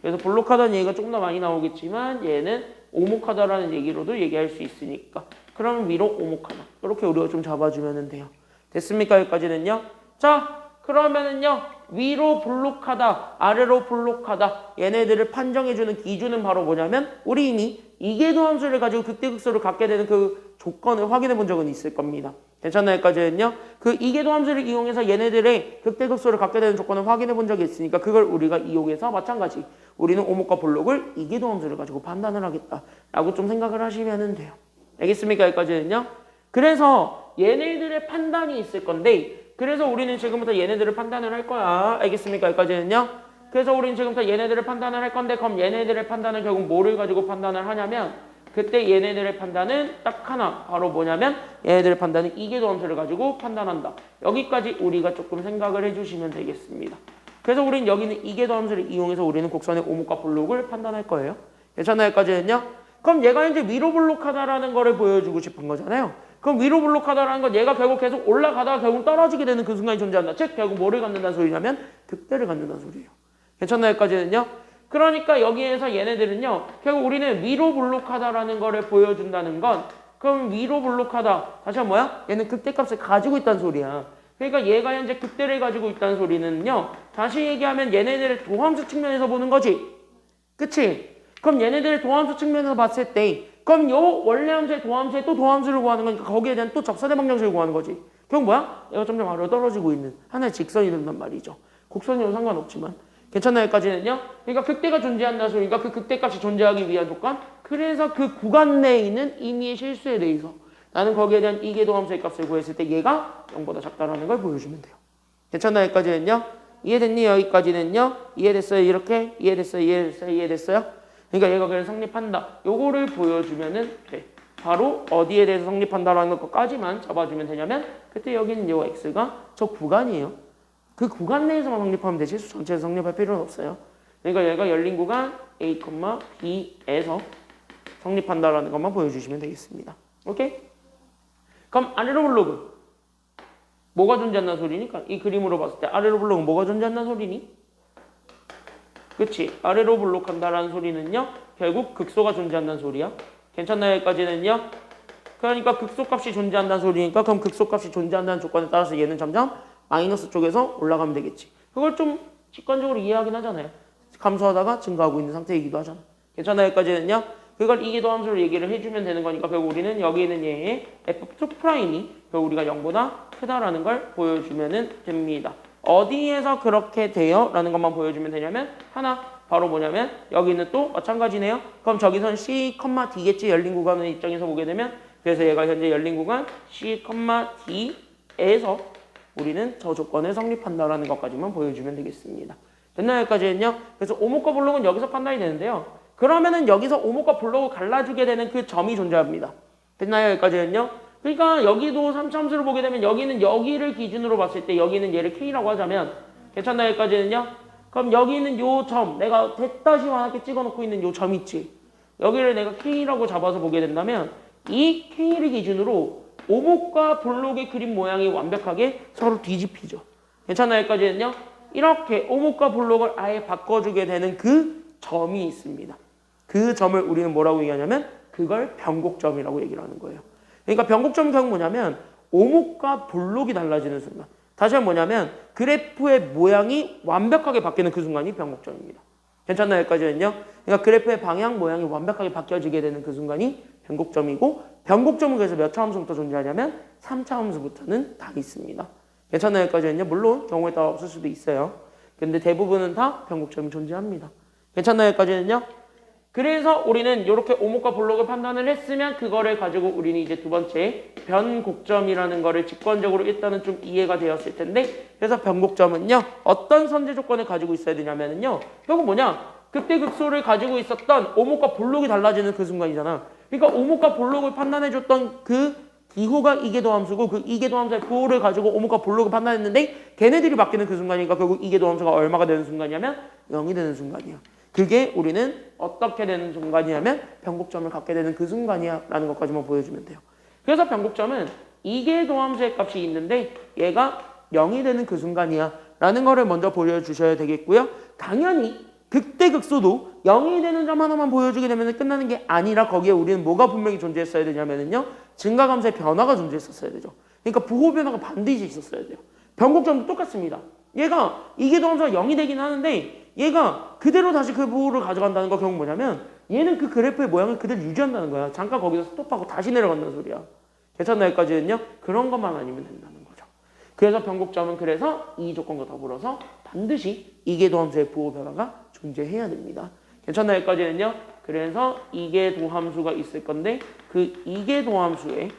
그래서 볼록하다는 얘기가 조금 더 많이 나오겠지만 얘는 오목하다라는 얘기로도 얘기할 수 있으니까. 그러면 위로 오목하다. 이렇게 우리가 좀 잡아주면 돼요. 됐습니까? 여기까지는요. 자, 그러면은요. 위로 볼록하다, 아래로 볼록하다. 얘네들을 판정해주는 기준은 바로 뭐냐면 우리 이미 이계도 함수를 가지고 극대극소를 갖게 되는 그 조건을 확인해 본 적은 있을 겁니다. 괜찮나요? 여기까지는요. 그 이계도 함수를 이용해서 얘네들의 극대극소를 갖게 되는 조건을 확인해 본 적이 있으니까 그걸 우리가 이용해서 마찬가지 우리는 오목과 볼록을 이계도 함수를 가지고 판단을 하겠다라고 좀 생각을 하시면 돼요. 알겠습니까? 여기까지는요. 그래서 얘네들의 판단이 있을 건데 그래서 우리는 지금부터 얘네들을 판단을 할 거야. 알겠습니까? 여기까지는요. 그래서 우리는 지금부터 얘네들을 판단을 할 건데 그럼 얘네들의 판단은 결국 뭐를 가지고 판단을 하냐면 그때 얘네들의 판단은 딱 하나 바로 뭐냐면 얘네들의 판단은 이계도 함수를 가지고 판단한다. 여기까지 우리가 조금 생각을 해주시면 되겠습니다. 그래서 우리는 여기는 이계도 함수를 이용해서 우리는 곡선의 오목과 볼록을 판단할 거예요. 괜찮나요? 여기까지는요. 그럼 얘가 이제 위로 볼록하다라는 거를 보여주고 싶은 거잖아요. 그럼 위로 볼록하다라는 건 얘가 결국 계속 올라가다가 결국 떨어지게 되는 그 순간이 존재한다. 즉 결국 뭐를 갖는다는 소리냐면 극대를 갖는다는 소리예요. 괜찮나요? 여기까지는요. 그러니까 여기에서 얘네들은요. 결국 우리는 위로 볼록하다라는 거를 보여준다는 건 그럼 위로 볼록하다. 다시 한번 뭐야? 얘는 극대값을 가지고 있다는 소리야. 그러니까 얘가 현재 극대를 가지고 있다는 소리는요. 다시 얘기하면 얘네들의 도함수 측면에서 보는 거지. 그치? 그럼 얘네들의 도함수 측면에서 봤을 때 그럼 요 원래 함수의 도함수에 또 도함수를 구하는 거니까 거기에 대한 또 접선의 방정식을 구하는 거지. 그럼 뭐야? 얘가 점점 아래로 떨어지고 있는 하나의 직선이 된단 말이죠. 곡선이랑 상관없지만. 괜찮나요? 여기까지는요? 그러니까 극대가 존재한다는 소리니까 그 극대값이 존재하기 위한 조건. 그래서 그 구간 내에 있는 임의의 실수에 대해서 나는 거기에 대한 이계도 함수의 값을 구했을 때 얘가 0보다 작다라는 걸 보여주면 돼요. 괜찮나요? 여기까지는요? 이해됐니? 여기까지는요? 이해됐어요? 이렇게? 이해됐어요? 이해됐어요? 이해됐어요? 그러니까 얘가 그냥 성립한다. 요거를 보여주면은 돼. 바로 어디에 대해서 성립한다라는 것까지만 잡아주면 되냐면 그때 여기는 요 x가 저 구간이에요. 그 구간 내에서만 성립하면 되지 수 전체에서 성립할 필요는 없어요. 그러니까 얘가 열린 구간 A, B에서 성립한다라는 것만 보여주시면 되겠습니다. 오케이? 그럼 아래로 볼록은 뭐가 존재한다는 소리니까 이 그림으로 봤을 때 아래로 볼록은 뭐가 존재한다는 소리니? 그치? 아래로 볼록한다라는 소리는요. 결국 극소가 존재한다는 소리야. 괜찮나요? 여기까지는요. 그러니까 극소값이 존재한다는 소리니까 그럼 극소값이 존재한다는 조건에 따라서 얘는 점점 마이너스 쪽에서 올라가면 되겠지. 그걸 좀 직관적으로 이해하긴 하잖아요. 감소하다가 증가하고 있는 상태이기도 하잖아. 괜찮아요? 여기까지는요. 그걸 이계도 함수로 얘기를 해주면 되는 거니까 결국 우리는 여기 있는 얘의 f2'이 결국 우리가 0보다 크다라는 걸 보여주면 됩니다. 어디에서 그렇게 돼요? 라는 것만 보여주면 되냐면 하나 바로 뭐냐면 여기는 또 마찬가지네요. 그럼 저기선 C, D겠지. 열린 구간의 입장에서 보게 되면 그래서 얘가 현재 열린 구간 C, D에서 우리는 저 조건을 성립한다라는 것까지만 보여주면 되겠습니다. 됐나요? 여기까지는요. 그래서 오목과 볼록은 여기서 판단이 되는데요. 그러면은 여기서 오목과 볼록을 갈라주게 되는 그 점이 존재합니다. 됐나요? 여기까지는요. 그러니까 여기도 3차 함수를 보게 되면 여기는 여기를 기준으로 봤을 때 여기는 얘를 K라고 하자면 괜찮나요? 여기까지는요? 그럼 여기는 요 점 내가 대다시와 찍어놓고 있는 요 점 있지? 여기를 내가 K라고 잡아서 보게 된다면 이 K를 기준으로 오목과 볼록의 그림 모양이 완벽하게 서로 뒤집히죠. 괜찮나요? 여기까지는요? 이렇게 오목과 볼록을 아예 바꿔주게 되는 그 점이 있습니다. 그 점을 우리는 뭐라고 얘기하냐면 그걸 변곡점이라고 얘기를 하는 거예요. 그러니까 변곡점은 결국 뭐냐면 오목과 볼록이 달라지는 순간. 다시 한번 뭐냐면 그래프의 모양이 완벽하게 바뀌는 그 순간이 변곡점입니다. 괜찮나요? 여기까지는요? 그러니까 그래프의 방향 모양이 완벽하게 바뀌어지게 되는 그 순간이 변곡점이고 변곡점은 그래서 몇 차 함수부터 존재하냐면 3차 함수부터는 다 있습니다. 괜찮나요? 여기까지는요? 물론 경우에 따라 없을 수도 있어요. 근데 대부분은 다 변곡점이 존재합니다. 괜찮나요? 여기까지는요? 그래서 우리는 이렇게 오목과 볼록을 판단을 했으면 그거를 가지고 우리는 이제 두 번째 변곡점이라는 거를 직관적으로 일단은 좀 이해가 되었을 텐데 그래서 변곡점은요 어떤 선제 조건을 가지고 있어야 되냐면요 결국 뭐냐 극대 극소를 가지고 있었던 오목과 볼록이 달라지는 그 순간이잖아. 그러니까 오목과 볼록을 판단해줬던 그 기호가 이계도 함수고 그 이계도 함수의 부호를 가지고 오목과 볼록을 판단했는데 걔네들이 바뀌는 그 순간이니까 결국 이계도 함수가 얼마가 되는 순간이냐면 0이 되는 순간이야. 그게 우리는 어떻게 되는 순간이냐면 변곡점을 갖게 되는 그 순간이야 라는 것까지만 보여주면 돼요. 그래서 변곡점은 이계도 함수의 값이 있는데 얘가 0이 되는 그 순간이야 라는 거를 먼저 보여주셔야 되겠고요. 당연히 극대극소도 0이 되는 점 하나만 보여주게 되면 끝나는 게 아니라 거기에 우리는 뭐가 분명히 존재했어야 되냐면요. 증가감수의 변화가 존재했었어야 되죠. 그러니까 부호 변화가 반드시 있었어야 돼요. 변곡점도 똑같습니다. 얘가 이계도함수가 0이 되긴 하는데 얘가 그대로 다시 그 부호를 가져간다는 거 결국 뭐냐면 얘는 그 그래프의 모양을 그대로 유지한다는 거야. 잠깐 거기서 스톱하고 다시 내려간다는 소리야. 괜찮나요? 여기까지는요. 그런 것만 아니면 된다는 거죠. 그래서 변곡점은 그래서 이 조건과 더불어서 반드시 이계도함수의 부호 변화가 존재해야 됩니다. 괜찮나요? 여기까지는요. 그래서 이계도함수가 있을 건데 그 이계도함수에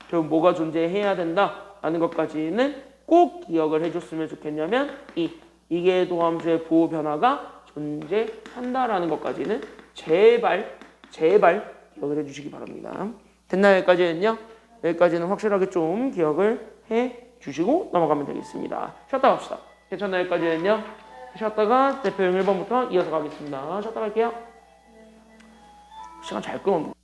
결국 뭐가 존재해야 된다라는 것까지는 꼭 기억을 해줬으면 좋겠냐면 이계도함수의 부호 변화가 존재한다라는 것까지는 제발 기억을 해주시기 바랍니다. 됐나요? 여기까지는요. 여기까지는 확실하게 좀 기억을 해주시고 넘어가면 되겠습니다. 쉬었다 갑시다. 괜찮나요? 여기까지는요. 쉬었다가 대표형 1번부터 이어서 가겠습니다. 쉬었다 갈게요. 시간 잘 끊었네.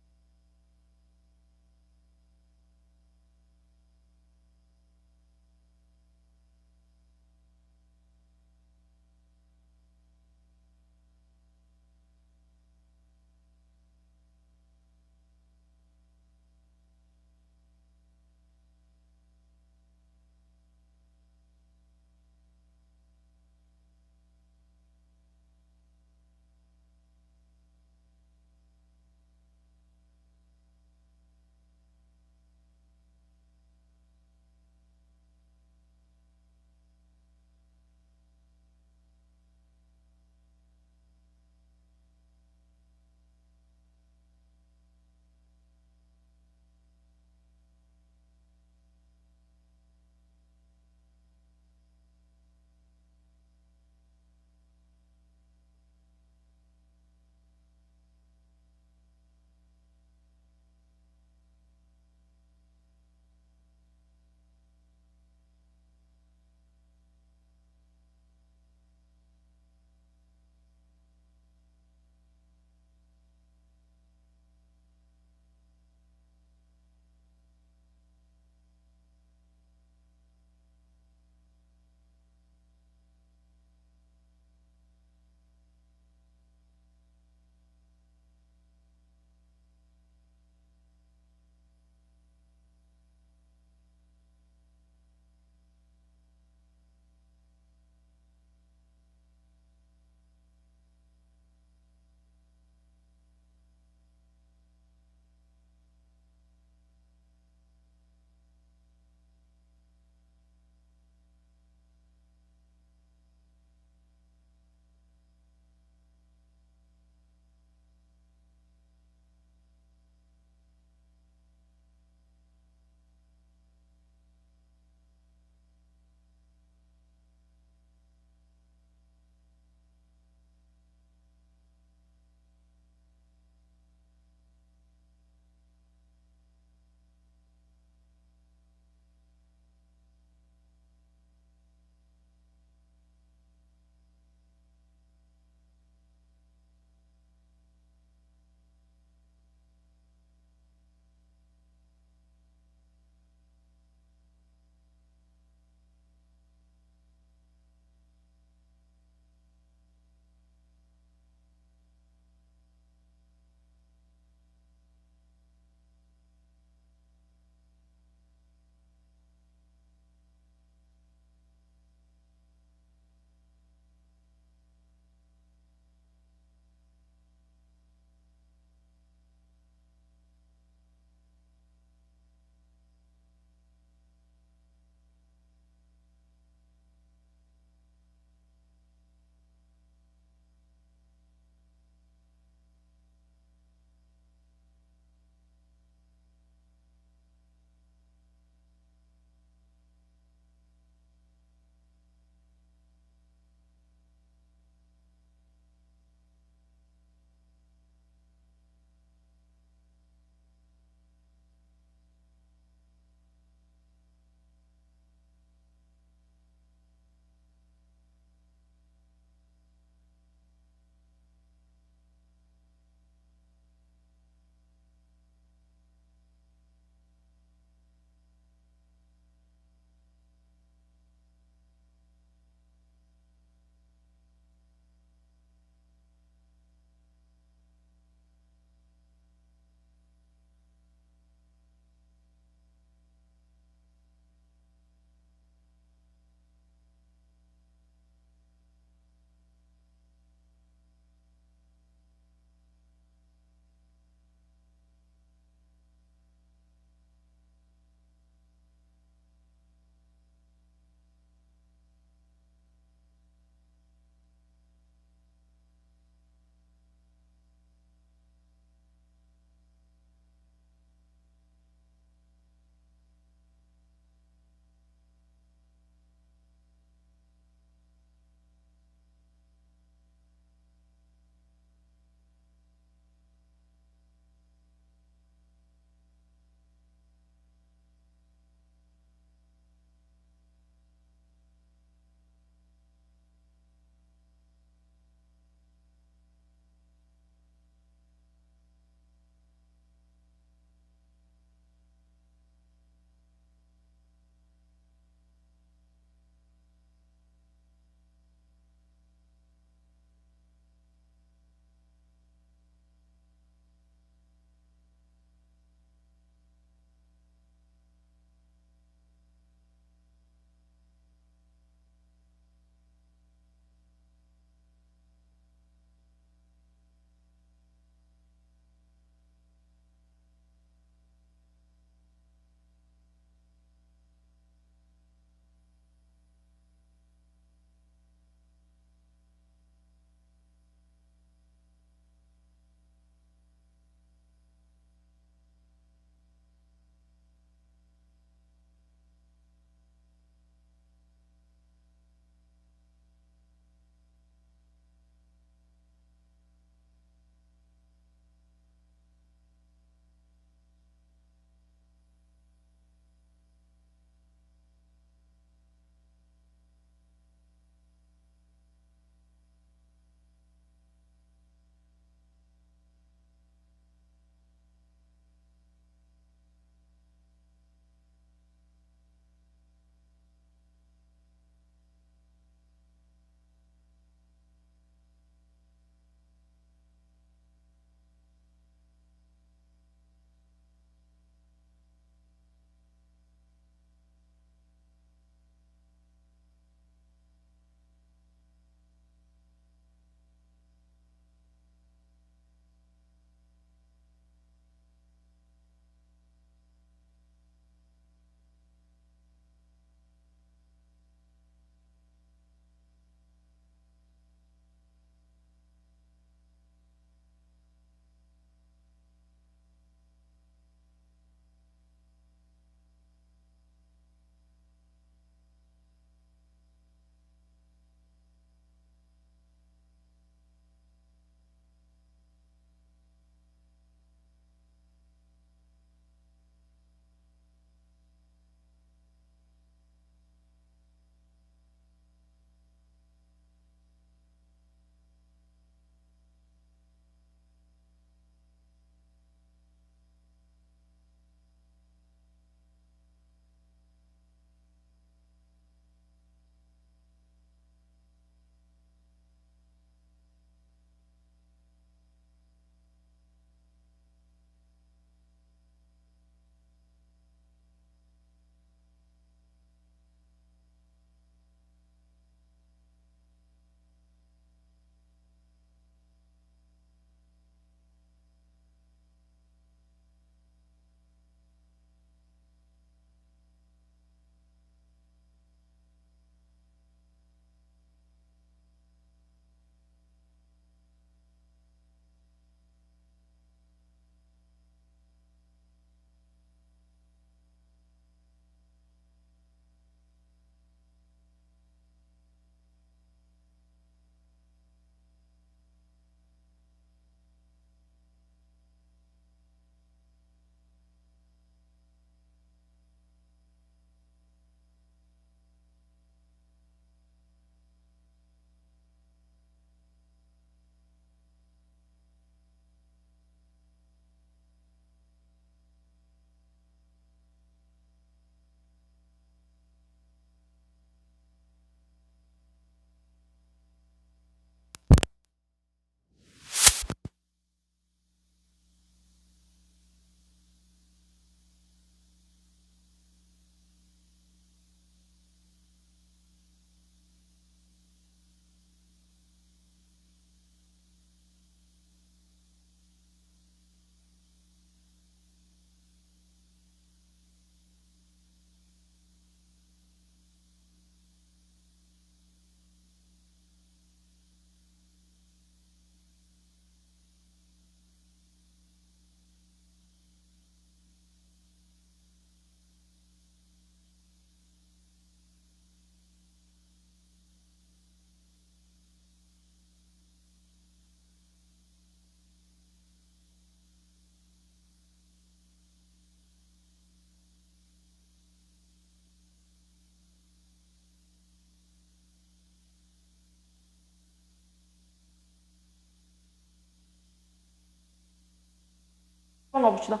가봅시다.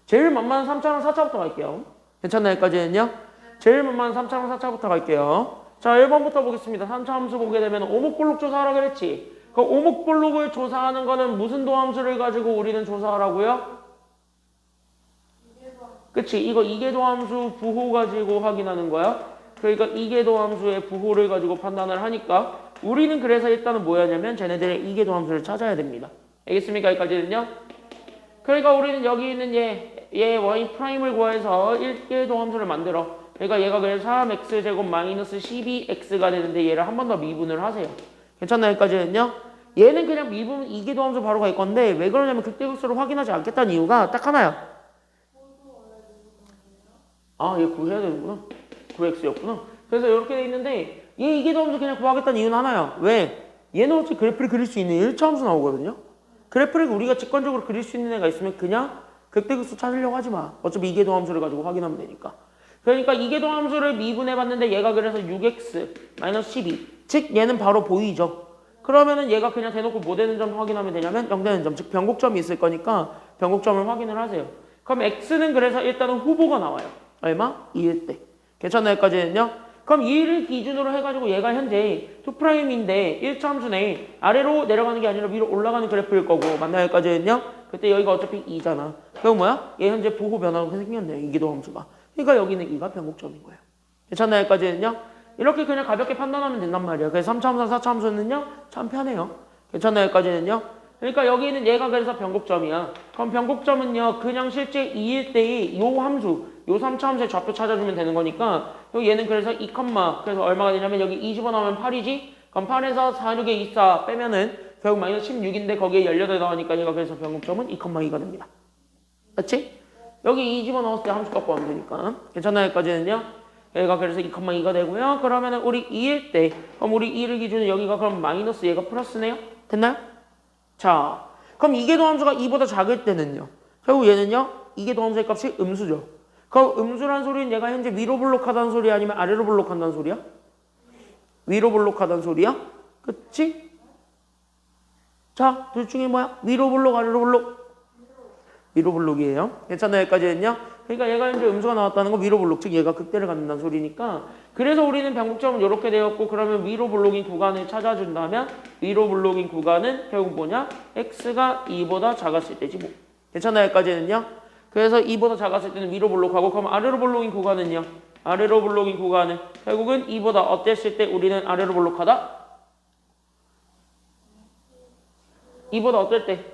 제일 만만한 3차랑 4차부터 갈게요. 괜찮나요? 여기까지는요? 제일 만만한 3차랑 4차부터 갈게요. 자, 1번부터 보겠습니다. 3차 함수 보게 되면 오목볼록 조사하라 그랬지? 그 오목볼록을 조사하는 거는 무슨 도함수를 가지고 우리는 조사하라고요? 그치? 이거 이계도함수 부호 가지고 확인하는 거야. 그러니까 이계도함수의 부호를 가지고 판단을 하니까 우리는 그래서 일단은 뭐 해야 냐면 쟤네들의 이계도함수를 찾아야 됩니다. 알겠습니까? 여기까지는요? 그러니까 우리는 여기 있는 얘 y 프라임을 구해서 1계도함수를 만들어. 그러니까 얘가 그래서 3x제곱 마이너스 12x가 되는데 얘를 한 번 더 미분을 하세요. 괜찮나요? 여기까지는요? 얘는 그냥 미분 이계도함수 바로 갈 건데 왜 그러냐면 극대극소를 확인하지 않겠다는 이유가 딱 하나야. 아, 얘 구해야 되는구나. 9x였구나. 그래서 이렇게 돼 있는데 얘 이계도함수 그냥 구하겠다는 이유는 하나야. 왜? 얘는 어차피 그래프를 그릴 수 있는 1차 함수 나오거든요. 그래프를 우리가 직관적으로 그릴 수 있는 애가 있으면 그냥 극대극소 찾으려고 하지 마. 어차피 이계도함수를 가지고 확인하면 되니까. 그러니까 이계도함수를 미분해봤는데 얘가 그래서 6x 마이너스 12. 즉 얘는 바로 보이죠. 그러면은 얘가 그냥 대놓고 뭐 되는 점 확인하면 되냐면 0 되는 점. 즉 변곡점이 있을 거니까 변곡점을 확인을 하세요. 그럼 x는 그래서 일단은 후보가 나와요. 얼마? 2일 때. 괜찮나요? 여기까지는요? 그럼 2를 기준으로 해가지고 얘가 현재 2'인데 1차 함수네. 아래로 내려가는 게 아니라 위로 올라가는 그래프일 거고. 맞나요? 여기까지는요? 그때 여기가 어차피 2잖아. 그럼 뭐야? 얘 현재 부호 변화가 생겼네요. 이기도 함수가. 그러니까 여기는 2가 변곡점인 거예요. 괜찮나요? 여기까지는요? 이렇게 그냥 가볍게 판단하면 된단 말이에요. 그래서 3차 함수, 4차 함수는요? 참 편해요. 괜찮나요? 여기까지는요? 그러니까 여기는 얘가 그래서 변곡점이야. 그럼 변곡점은요, 그냥 실제 2일 때의 요 함수, 요 3차 함수의 좌표 찾아주면 되는 거니까, 얘는 그래서 2, 그래서 얼마가 되냐면 여기 2 집어넣으면 8이지? 그럼 8에서 4, 6에 2, 4 빼면은 결국 마이너스 16인데 거기에 18 나오니까 얘가 그래서 변곡점은 2,2가 됩니다. 그렇지? 여기 2 집어넣었을 때 함수값 구하면 되니까. 괜찮나요? 여기까지는요? 얘가 그래서 2,2가 되고요. 그러면은 우리 2일 때, 그럼 우리 2를 기준으로 여기가 그럼 마이너스 얘가 플러스네요? 됐나요? 자, 그럼 이계도함수가 2보다 작을 때는요. 결국 얘는요. 이계도함수의 값이 음수죠. 그럼 음수란 소리는 얘가 현재 위로 블록하다는 소리야? 아니면 아래로 블록한다는 소리야? 위로 블록하다는 소리야? 그치? 자, 둘 중에 뭐야? 위로 블록, 아래로 블록? 위로 블록이에요. 괜찮나요? 여기까지는요? 그러니까 얘가 현재 음수가 나왔다는 건 위로 블록, 즉 얘가 극대를 갖는다는 소리니까 그래서 우리는 변곡점은 이렇게 되었고 그러면 위로 블록인 구간을 찾아준다면 위로 블록인 구간은 결국 뭐냐? x가 2보다 작았을 때지 뭐. 괜찮나요? 여기까지는요? 그래서 2보다 작았을 때는 위로 블록하고 그럼 아래로 블록인 구간은요? 아래로 블록인 구간은 결국은 2보다 어땠을 때 우리는 아래로 블록하다? 2보다 어떨 때?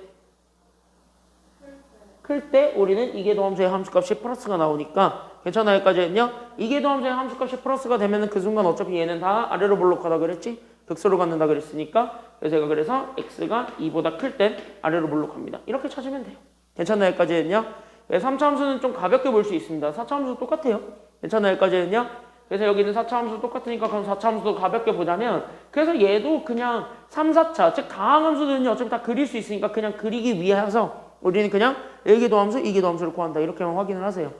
클 때 우리는 이계도함수의 함수값이 플러스가 나오니까 괜찮아요? 여기까지는요? 이계도함수의 함수값이 플러스가 되면은 그 순간 어차피 얘는 다 아래로 블록하다 그랬지? 극소로 갖는다 그랬으니까 그래서 제가 그래서 x가 2보다 클 땐 아래로 블록합니다. 이렇게 찾으면 돼요. 괜찮아요? 여기까지는요? 3차 함수는 좀 가볍게 볼 수 있습니다. 4차 함수도 똑같아요. 괜찮아요? 여기까지는요? 그래서 여기는 4차 함수 똑같으니까 그럼 4차 함수도 가볍게 보자면 그래서 얘도 그냥 3, 4차 즉 다항 함수들은요 어차피 다 그릴 수 있으니까 그냥 그리기 위해서 우리는 그냥 1계도함수, 2계도함수를 구한다. 이렇게만 확인을 하세요.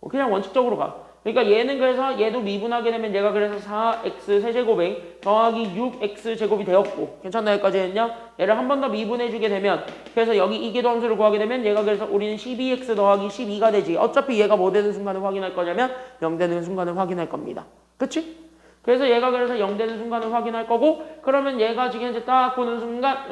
그냥 원칙적으로 가. 그러니까 얘는 그래서 얘도 미분하게 되면 얘가 그래서 4x 세제곱에 더하기 6x 제곱이 되었고 괜찮나요? 여기까지는요? 얘를 한 번 더 미분해주게 되면 그래서 여기 2계도함수를 구하게 되면 얘가 그래서 우리는 12x 더하기 12가 되지. 어차피 얘가 뭐 되는 순간을 확인할 거냐면 0 되는 순간을 확인할 겁니다. 그치? 그래서 얘가 그래서 0 되는 순간을 확인할 거고 그러면 얘가 지금 현재 딱 보는 순간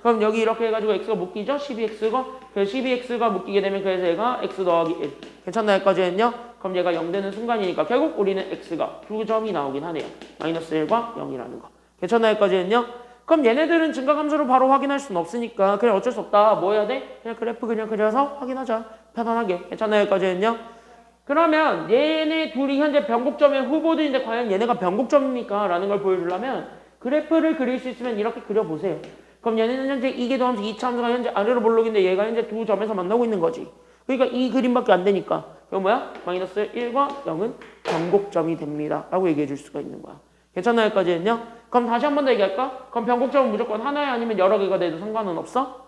그럼 여기 이렇게 해가지고 x가 묶이죠? 12x가 그래서 12x가 묶이게 되면 그래서 얘가 x 더하기 1 괜찮나요? 여기까지는요? 그럼 얘가 0 되는 순간이니까 결국 우리는 x가 두 점이 나오긴 하네요. 마이너스 1과 0이라는 거 괜찮나요? 여기까지는요? 그럼 얘네들은 증가함수로 바로 확인할 수는 없으니까 그냥 어쩔 수 없다. 뭐 해야 돼? 그냥 그래프 그냥 그려서 확인하자. 편안하게 괜찮나요? 여기까지는요? 그러면 얘네 둘이 현재 변곡점의 후보들인데 과연 얘네가 변곡점입니까? 라는 걸 보여주려면 그래프를 그릴 수 있으면 이렇게 그려보세요. 그럼 얘네는 현재 이계도함수 2차 함수가 현재 아래로 볼록인데 얘가 현재 두 점에서 만나고 있는 거지. 그러니까 이 그림밖에 안 되니까 그럼 뭐야? 마이너스 1과 0은 변곡점이 됩니다. 라고 얘기해 줄 수가 있는 거야. 괜찮나요? 여기까지는요? 그럼 다시 한 번 더 얘기할까? 그럼 변곡점은 무조건 하나야 아니면 여러 개가 돼도 상관은 없어?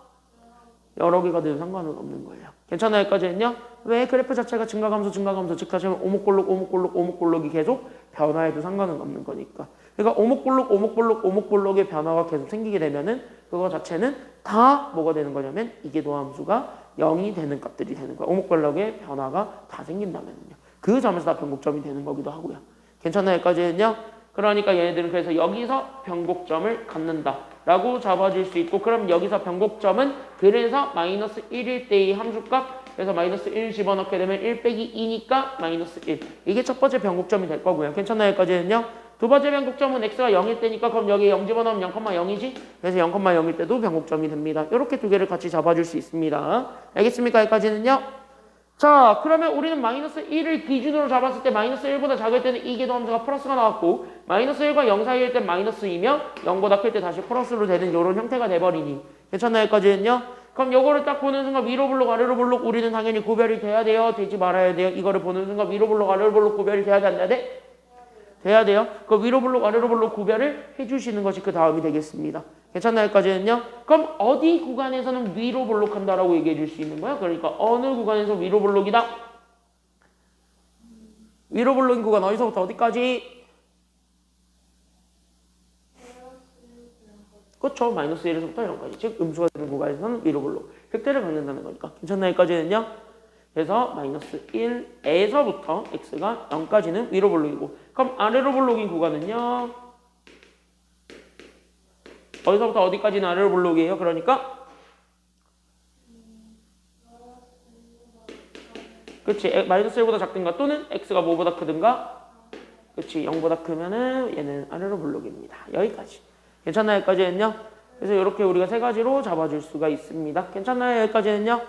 여러 개가 돼도 상관은 없는 거예요. 괜찮아요? 여기까지는요? 왜 그래프 자체가 증가감소 즉 하시면 오목골록 오목골록이 계속 변화해도 상관은 없는 거니까. 그러니까 오목볼록의 변화가 계속 생기게 되면은 그거 자체는 다 뭐가 되는 거냐면 이계도함수가 0이 되는 값들이 되는 거야. 오목볼록의 변화가 다 생긴다면요. 그 점에서 다 변곡점이 되는 거기도 하고요. 괜찮나요? 여기까지는요? 그러니까 얘네들은 그래서 여기서 변곡점을 갖는다 라고 잡아줄 수 있고, 그럼 여기서 변곡점은 그래서 마이너스 1일 때의 함수값, 그래서 마이너스 1 집어넣게 되면 1 빼기 2니까 마이너스 1. 이게 첫 번째 변곡점이 될 거고요. 괜찮나요? 여기까지는요? 두 번째 변곡점은 x가 0일 때니까 그럼 여기 0 집어넣으면 0,0이지? 그래서 0,0일 때도 변곡점이 됩니다. 이렇게 두 개를 같이 잡아줄 수 있습니다. 알겠습니까? 여기까지는요? 자, 그러면 우리는 마이너스 1을 기준으로 잡았을 때 마이너스 1보다 작을 때는 이 궤도함수가 플러스가 나왔고, 마이너스 1과 0 사이일 땐 마이너스 2며 0보다 클 때 다시 플러스로 되는 이런 형태가 돼버리니. 괜찮나요? 여기까지는요? 그럼 요거를 딱 보는 순간 위로 볼록 아래로 볼록 우리는 당연히 구별이 돼야 돼요? 되지 말아야 돼요? 이거를 보는 순간 위로 볼록 아래로 볼록 구별이 돼야 돼? 안 돼야 돼? 돼야 돼요. 그 위로 볼록 아래로 볼록 구별을 해주시는 것이 그 다음이 되겠습니다. 괜찮나요? 여기까지는요? 그럼 어디 구간에서는 위로 볼록한다라고 얘기해 줄 수 있는 거야? 그러니까 어느 구간에서 위로 볼록이다? 위로 볼록인 구간 어디서부터 어디까지? 그렇죠. 마이너스 1에서부터 0까지. 즉 음수가 되는 구간에서는 위로 볼록. 극대를 갖는다는 거니까. 괜찮나요? 여기까지는요? 그래서 마이너스 1에서부터 x가 0까지는 위로 볼록이고, 그럼 아래로 볼록인 구간은요? 어디서부터 어디까지는 아래로 볼록이에요? 그러니까 그치, 마이너스 1보다 작든가 또는 x가 뭐보다 크든가, 그치, 0보다 크면은 얘는 아래로 볼록입니다. 여기까지. 괜찮나요? 여기까지는요? 그래서 이렇게 우리가 세 가지로 잡아줄 수가 있습니다. 괜찮나요? 여기까지는요?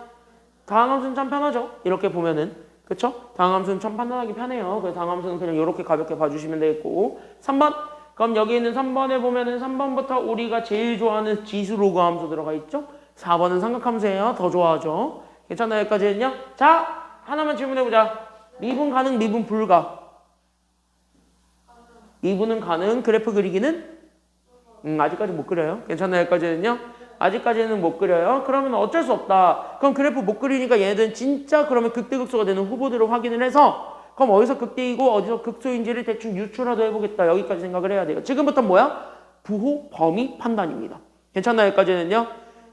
다항함수는 참 편하죠? 이렇게 보면은. 그쵸? 다항함수는 참 판단하기 편해요. 그래서 다항함수는 그냥 이렇게 가볍게 봐주시면 되겠고. 3번. 그럼 여기 있는 3번에 보면은 3번부터 우리가 제일 좋아하는 지수 로그 함수 들어가 있죠? 4번은 삼각함수예요. 더 좋아하죠? 괜찮나요? 여기까지는요? 자, 하나만 질문해보자. 미분 가능, 미분 불가. 미분은 가능, 그래프 그리기는? 아직까지 못 그려요. 괜찮나요? 여기까지는요? 아직까지는 못 그려요. 그러면 어쩔 수 없다. 그럼 그래프 못 그리니까 얘네들은 진짜 그러면 극대극소가 되는 후보들을 확인을 해서, 그럼 어디서 극대이고 어디서 극소인지를 대충 유추라도 해보겠다. 여기까지 생각을 해야 돼요. 지금부터 뭐야? 부호 범위 판단입니다. 괜찮나요? 여기까지는요?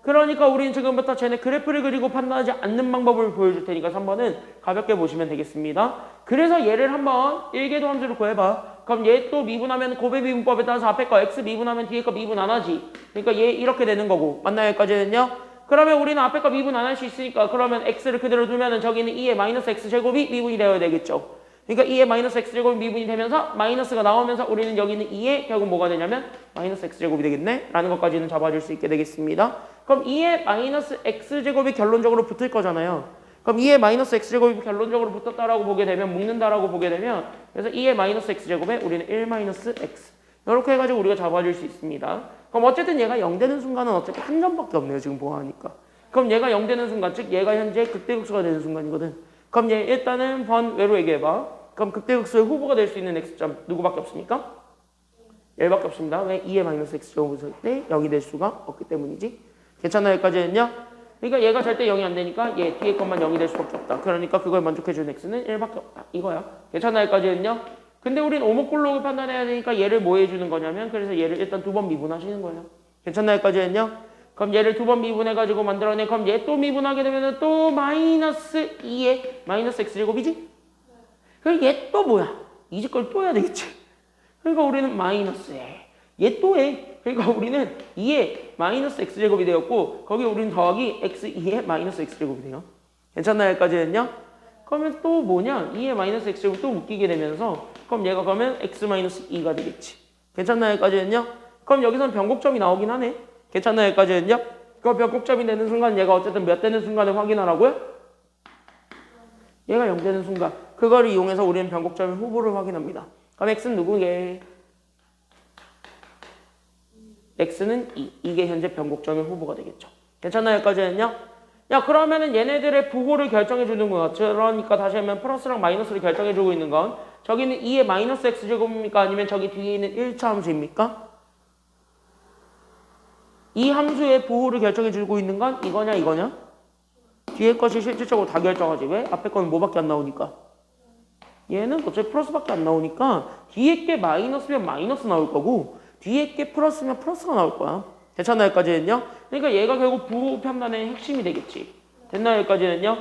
그러니까 우리는 지금부터 쟤네 그래프를 그리고 판단하지 않는 방법을 보여줄 테니까 3번은 가볍게 보시면 되겠습니다. 그래서 얘를 한번 1궤도 함수를 구해봐. 그럼 얘 또 미분하면 곱의 미분법에 따라서 앞에 거 x 미분하면 뒤에 거 미분 안 하지. 그러니까 얘 이렇게 되는 거고. 맞나요? 여기까지는요? 그러면 우리는 앞에 거 미분 안 할 수 있으니까 그러면 x를 그대로 두면은 저기는 2의 마이너스 x제곱이 미분이 되어야 되겠죠. 그러니까 2의 마이너스 x제곱이 미분이 되면서 마이너스가 나오면서 우리는 여기는 2의 결국 뭐가 되냐면 마이너스 x제곱이 되겠네? 라는 것까지는 잡아줄 수 있게 되겠습니다. 그럼 2의 마이너스 x제곱이 결론적으로 붙을 거잖아요. 그럼 2의 마이너스 x제곱이 결론적으로 붙었다라고 보게 되면, 묶는다라고 보게 되면, 그래서 2의 마이너스 x제곱에 우리는 1 마이너스 x. 이렇게 해가지고 우리가 잡아줄 수 있습니다. 그럼 어쨌든 얘가 0 되는 순간은 어차피 한 점밖에 없네요. 지금 보아하니까. 그럼 얘가 0 되는 순간, 즉 얘가 현재 극대극소가 되는 순간이거든. 그럼 얘 일단은 번외로 얘기해봐. 그럼 극대극소의 후보가 될 수 있는 x점 누구밖에 없습니까? 얘밖에 없습니다. 왜? 2의 마이너스 x제곱을 쓸 때 0이 될 수가 없기 때문이지. 괜찮나요? 여기까지는요? 그러니까 얘가 절대 0이 안 되니까 얘 뒤에 것만 0이 될 수밖에 없다. 그러니까 그걸 만족해주는 x는 1밖에 없다. 이거야. 괜찮나요? 여기까지는요? 근데 우린 오목볼록을 판단해야 되니까 얘를 뭐 해주는 거냐면, 그래서 얘를 일단 2번 미분하시는 거예요. 괜찮나요? 여기까지는요? 그럼 얘를 2번 미분해가지고 만들어내. 그럼 얘 또 미분하게 되면은 또 마이너스 2의 마이너스 x제곱이지? 그럼 얘 또 뭐야? 이 집 걸 또 해야 되겠지? 그러니까 우리는 마이너스에 얘 또 해. 그러니까 우리는 2의 마이너스 x제곱이 되었고, 거기 우리는 더하기 x2의 마이너스 x제곱이 돼요. 괜찮나요? 여기까지는요? 그러면 또 뭐냐? 2의 마이너스 x제곱 또 묶이게 되면서, 그럼 얘가 그러면 x 마이너스 2가 되겠지. 괜찮나요? 여기까지는요? 그럼 여기서는 변곡점이 나오긴 하네. 괜찮나요? 여기까지는요? 그 변곡점이 되는 순간 얘가 어쨌든 몇 되는 순간을 확인하라고요? 얘가 0 되는 순간. 그거를 이용해서 우리는 변곡점의 후보를 확인합니다. 그럼 x는 누구게? x는 2. 이게 현재 변곡점의 후보가 되겠죠. 괜찮나요? 여기까지는요? 야, 그러면은 얘네들의 부호를 결정해 주는 거야. 그러니까 다시 하면 플러스랑 마이너스를 결정해 주고 있는 건, 저기는 2의 마이너스 x제곱입니까? 아니면 저기 뒤에 있는 1차 함수입니까? 이 함수의 부호를 결정해 주고 있는 건 이거냐 이거냐? 뒤에 것이 실질적으로 다 결정하지. 왜? 앞에 거는 뭐밖에 안 나오니까. 얘는 어차피 플러스밖에 안 나오니까 뒤에 게 마이너스면 마이너스 나올 거고 뒤에 게 플러스면 플러스가 나올 거야. 괜찮나요? 여기까지는요? 그러니까 얘가 결국 부호 판단의 핵심이 되겠지. 됐나요? 여기까지는요?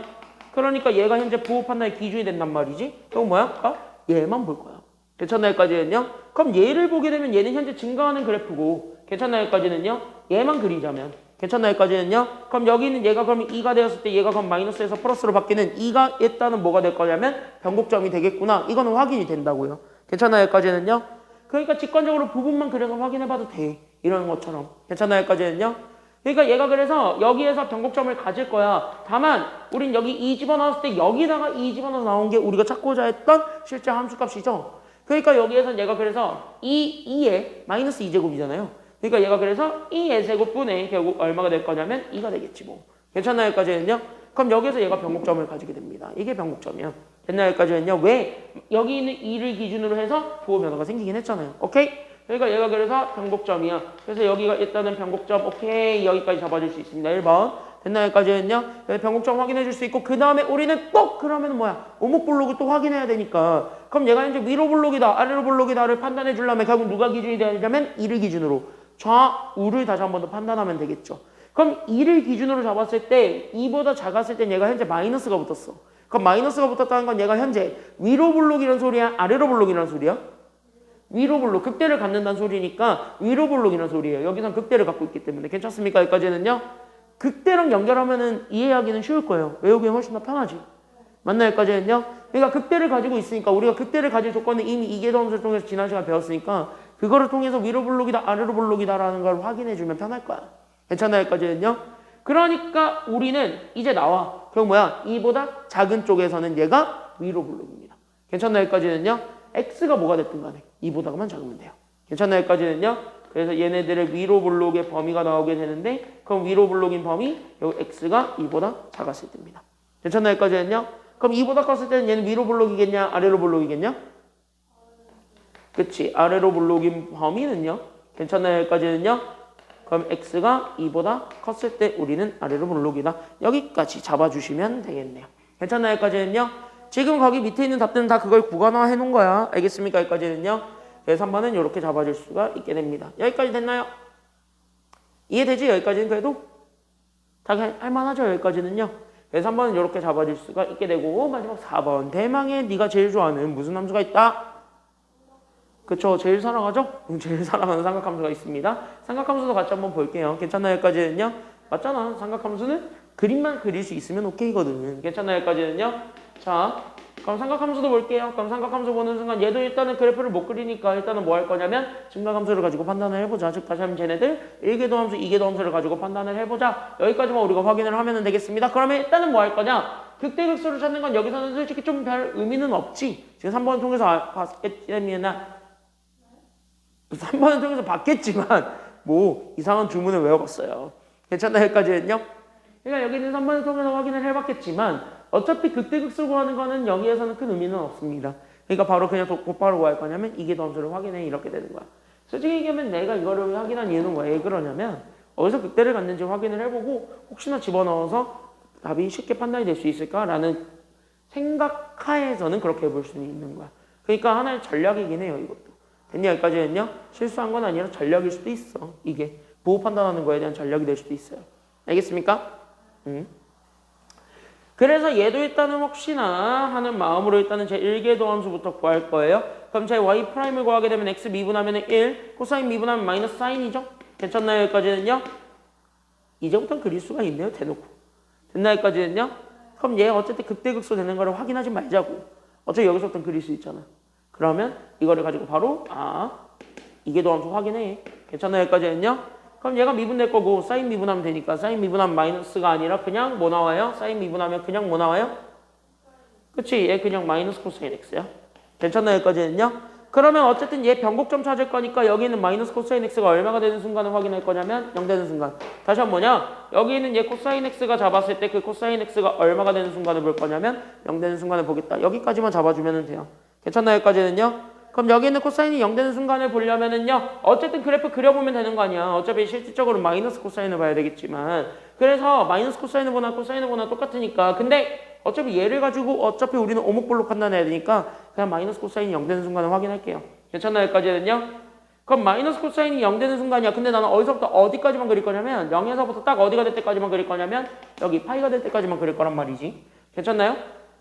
그러니까 얘가 현재 부호 판단의 기준이 된단 말이지. 그럼 뭐야? 얘만 볼 거야. 괜찮나요? 여기까지는요? 그럼 얘를 보게 되면 얘는 현재 증가하는 그래프고 괜찮나요? 여기까지는요? 얘만 그리자면 괜찮나요? 여기까지는요? 그럼 여기는 얘가 그럼 2가 되었을 때 얘가 그럼 마이너스에서 플러스로 바뀌는 2가 있다는 뭐가 될 거냐면 변곡점이 되겠구나. 이거는 확인이 된다고요. 괜찮나요? 여기까지는요? 그러니까 직관적으로 부분만 그려서 확인해봐도 돼. 이런 것처럼. 괜찮나요? 여기까지는요? 그러니까 얘가 그래서 여기에서 변곡점을 가질 거야. 다만 우린 여기 2 집어넣었을 때 여기다가 2 집어넣어서 나온 게 우리가 찾고자 했던 실제 함수값이죠. 그러니까 여기에서 얘가 그래서 2의 마이너스 2제곱이잖아요. 그러니까 얘가 그래서 2의 제곱분의 결국 얼마가 될 거냐면 2가 되겠지 뭐. 괜찮나요? 여기까지는요? 그럼 여기서 얘가 변곡점을 가지게 됩니다. 이게 변곡점이야. 됐나요? 여기까지는요? 왜? 여기 있는 2를 기준으로 해서 부호 변화가 생기긴 했잖아요. 오케이? 그러니까 얘가 그래서 변곡점이야. 그래서 여기가 일단은 변곡점 오케이 여기까지 잡아줄 수 있습니다. 1번. 됐나요? 여기까지는요? 변곡점 확인해 줄 수 있고 그 다음에 우리는 꼭 그러면 뭐야? 오목블록을 또 확인해야 되니까 그럼 얘가 이제 위로 블록이다 아래로 블록이다를 판단해 주려면 결국 누가 기준이 되냐면 2를 기준으로 좌우를 다시 한 번 더 판단하면 되겠죠. 그럼 2를 기준으로 잡았을 때 2보다 작았을 때 얘가 현재 마이너스가 붙었어. 그럼 마이너스가 붙었다는 건 얘가 현재 위로 블록이라는 소리야? 아래로 블록이라는 소리야? 위로 블록, 극대를 갖는다는 소리니까 위로 블록이라는 소리예요. 여기선 극대를 갖고 있기 때문에. 괜찮습니까? 여기까지는요? 극대랑 연결하면은 이해하기는 쉬울 거예요. 외우기 훨씬 더 편하지. 맞나요? 여기까지는요? 그러니까 극대를 가지고 있으니까 우리가 극대를 가질 조건은 이미 이계도함수를 통해서 지난 시간 배웠으니까 그거를 통해서 위로 블록이다 아래로 블록이다라는 걸 확인해주면 편할 거야. 괜찮나요? 여기까지는요? 그러니까 우리는 이제 나와. 그럼 뭐야? 이보다 작은 쪽에서는 얘가 위로 블록입니다. 괜찮나요? 여기까지는요? x가 뭐가 됐든 간에 이보다만 작으면 돼요. 괜찮나요? 여기까지는요? 그래서 얘네들의 위로 블록의 범위가 나오게 되는데 그럼 위로 블록인 범위 여기 x가 이보다 작았을 때입니다. 괜찮나요? 여기까지는요? 그럼 이보다 컸을 때는 얘는 위로 블록이겠냐 아래로 블록이겠냐? 그치 아래로 블록인 범위는요? 괜찮나요? 여기까지는요? 그럼 x가 이보다 컸을 때 우리는 아래로 블록이다. 여기까지 잡아주시면 되겠네요. 괜찮나요? 여기까지는요? 지금 거기 밑에 있는 답들은 다 그걸 구간화해 놓은 거야. 알겠습니까? 여기까지는요? 그래서 3번은 이렇게 잡아줄 수가 있게 됩니다. 여기까지 됐나요? 이해되지? 여기까지는 그래도? 다 할만하죠? 여기까지는요? 그래서 3번은 이렇게 잡아줄 수가 있게 되고 마지막 4번 대망의 네가 제일 좋아하는 무슨 함수가 있다? 그쵸? 제일 사랑하죠? 제일 사랑하는 삼각함수가 있습니다. 삼각함수도 같이 한번 볼게요. 괜찮나요? 여기까지는요? 맞잖아. 삼각함수는 그림만 그릴 수 있으면 오케이거든. 괜찮나요? 여기까지는요? 자, 그럼 삼각함수도 볼게요. 그럼 삼각함수 보는 순간 얘도 일단은 그래프를 못 그리니까 일단은 뭐 할 거냐면 증가함수를 가지고 판단을 해보자. 즉 다시 한번 쟤네들 1궤도 함수, 2궤도 함수를 가지고 판단을 해보자. 여기까지만 우리가 확인을 하면 되겠습니다. 그러면 일단은 뭐 할 거냐? 극대극소를 찾는 건 여기서는 솔직히 좀 별 의미는 없지. 지금 3번 통해서 봤겠지만 3번을 통해서 봤겠지만 뭐 이상한 주문을 외워봤어요. 괜찮나요? 여기까지는요? 그러니까 여기는 3번을 통해서 확인을 해봤겠지만 어차피 극대극소 구하는 거는 여기에서는 큰 의미는 없습니다. 그러니까 바로 그냥 곧바로 뭐 할 거냐면 이게 함수를 확인해 이렇게 되는 거야. 솔직히 얘기하면 내가 이거를 확인한 이유는 왜 그러냐면 어디서 극대를 갖는지 확인을 해보고 혹시나 집어넣어서 답이 쉽게 판단이 될 수 있을까라는 생각하에서는 그렇게 해볼 수는 있는 거야. 그러니까 하나의 전략이긴 해요. 이것도. 됐냐? 여기까지는요? 실수한 건 아니라 전략일 수도 있어. 이게 보호 판단하는 거에 대한 전략이 될 수도 있어요. 알겠습니까? 그래서 얘도 일단은 혹시나 하는 마음으로 일단은 제 1궤도 함수부터 구할 거예요. 그럼 제 y'을 구하게 되면 x 미분하면 1, 코사인 미분하면 마이너스 사인이죠? 괜찮나요? 여기까지는요? 이제부터는 그릴 수가 있네요. 대놓고. 됐나요? 여기까지는요? 그럼 얘 어쨌든 극대극소 되는 거를 확인하지 말자고. 어차피 여기서부터는 그릴 수 있잖아. 그러면 이거를 가지고 바로 이궤도 함수 확인해. 괜찮나요? 여기까지는요? 그럼 얘가 미분될 거고 사인 미분하면 되니까 사인 미분하면 마이너스가 아니라 그냥 뭐 나와요? 사인 미분하면 그냥 뭐 나와요? 그치? 얘 그냥 마이너스 코사인 x야. 괜찮나요? 여기까지는요? 그러면 어쨌든 얘 변곡점 찾을 거니까 여기는 마이너스 코사인 x가 얼마가 되는 순간을 확인할 거냐면 0 되는 순간. 다시 한번 뭐냐? 여기는 얘 코사인 x가 잡았을 때 그 코사인 x가 얼마가 되는 순간을 볼 거냐면 0 되는 순간을 보겠다. 여기까지만 잡아주면 돼요. 괜찮나요? 여기까지는요? 그럼 여기 있는 코사인이 0 되는 순간을 보려면은요, 어쨌든 그래프 그려보면 되는 거 아니야. 어차피 실질적으로 마이너스 코사인을 봐야 되겠지만. 그래서 마이너스 코사인을 보나 코사인을 보나 똑같으니까. 근데 어차피 얘를 가지고 어차피 우리는 오목볼로 판단해야 되니까 그냥 마이너스 코사인이 0 되는 순간을 확인할게요. 괜찮나요? 여기까지는요? 그럼 마이너스 코사인이 0 되는 순간이야. 근데 나는 어디서부터 어디까지만 그릴 거냐면 0에서부터 딱 어디가 될 때까지만 그릴 거냐면 여기 파이가 될 때까지만 그릴 거란 말이지. 괜찮나요?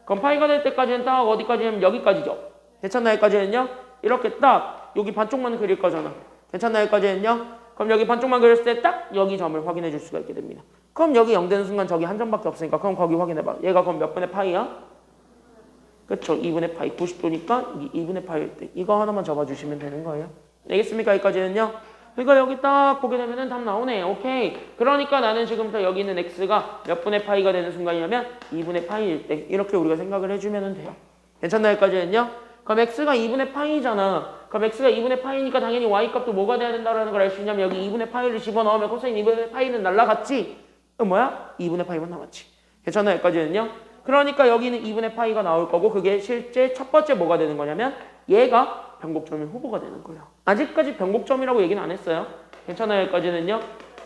그럼 파이가 될 때까지는 딱 어디까지냐면 여기까지죠. 괜찮나요? 여기까지는요? 이렇게 딱 여기 반쪽만 그릴 거잖아. 괜찮나요? 여기까지는요? 그럼 여기 반쪽만 그렸을 때 딱 여기 점을 확인해 줄 수가 있게 됩니다. 그럼 여기 0 되는 순간 저기 한 점밖에 없으니까 그럼 거기 확인해봐. 얘가 그럼 몇 분의 파이야? 그쵸? 2분의 파이. 90도니까 2분의 파이일 때 이거 하나만 적어주시면 되는 거예요. 알겠습니까? 여기까지는요? 그러니까 여기 딱 보게 되면은 답 나오네. 오케이. 그러니까 나는 지금부터 여기 있는 x가 몇 분의 파이가 되는 순간이냐면 2분의 파이일 때 이렇게 우리가 생각을 해주면 돼요. 괜찮나요? 여기까지는요? 그럼 x가 2분의 파이잖아. 그럼 x가 2분의 파이니까 당연히 y 값도 뭐가 돼야 된다는 걸 알 수 있냐면 여기 2분의 파이를 집어넣으면 코사인 2분의 파이는 날라갔지? 뭐야? 2분의 파이만 남았지. 괜찮나요? 여기까지는요? 그러니까 여기는 2분의 파이가 나올 거고 그게 실제 첫 번째 뭐가 되는 거냐면 얘가 변곡점의 후보가 되는 거예요. 아직까지 변곡점이라고 얘기는 안 했어요. 괜찮아요? 여기까지는요?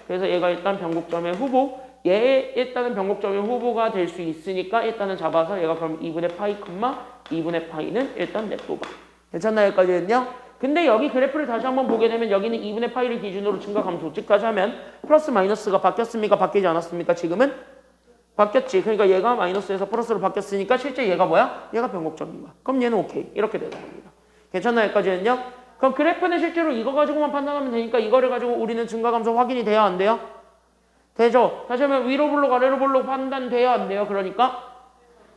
그래서 얘가 일단 변곡점의 후보 얘 일단은 변곡점의 후보가 될 수 있으니까 일단은 잡아서 얘가 그럼 2분의 파이, 2분의 파이는 일단 냅둬봐. 괜찮나요? 여기까지는요? 근데 여기 그래프를 다시 한번 보게 되면 여기는 2분의 파이를 기준으로 증가 감소 즉까지 하면 플러스 마이너스가 바뀌었습니까? 바뀌지 않았습니까? 지금은? 바뀌었지. 그러니까 얘가 마이너스에서 플러스로 바뀌었으니까 실제 얘가 뭐야? 얘가 변곡점인 거야. 그럼 얘는 오케이. 이렇게 되는 겁니다. 괜찮나요? 여기까지는요? 그럼 그래프는 실제로 이거 가지고만 판단하면 되니까 이거를 가지고 우리는 증가 감소 확인이 돼야 안 돼요? 되죠? 다시 하면 위로 블록 아래로 블록 판단돼야 안 돼요? 그러니까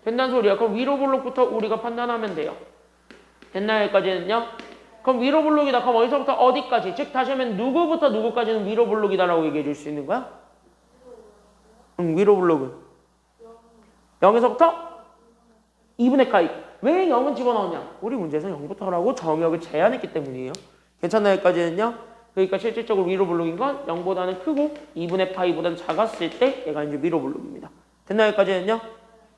된다는 소리야. 그럼 위로 블록부터 우리가 판단하면 돼요. 됐나요? 여기까지는요? 그럼 위로 블록이다. 그럼 어디서부터 어디까지? 즉 다시 하면 누구부터 누구까지는 위로 블록이다라고 얘기해 줄 수 있는 거야? 위로 블록은 0에서부터 2분의 파이. 왜 0은 집어넣었냐? 우리 문제에서 0부터 하라고 정역을 제한했기 때문이에요. 괜찮나요? 여기까지는요? 그러니까 실질적으로 위로 블록인 건 0보다는 크고 2분의 파이보다는 작았을 때 얘가 이제 위로 블록입니다. 됐나요? 여기까지는요?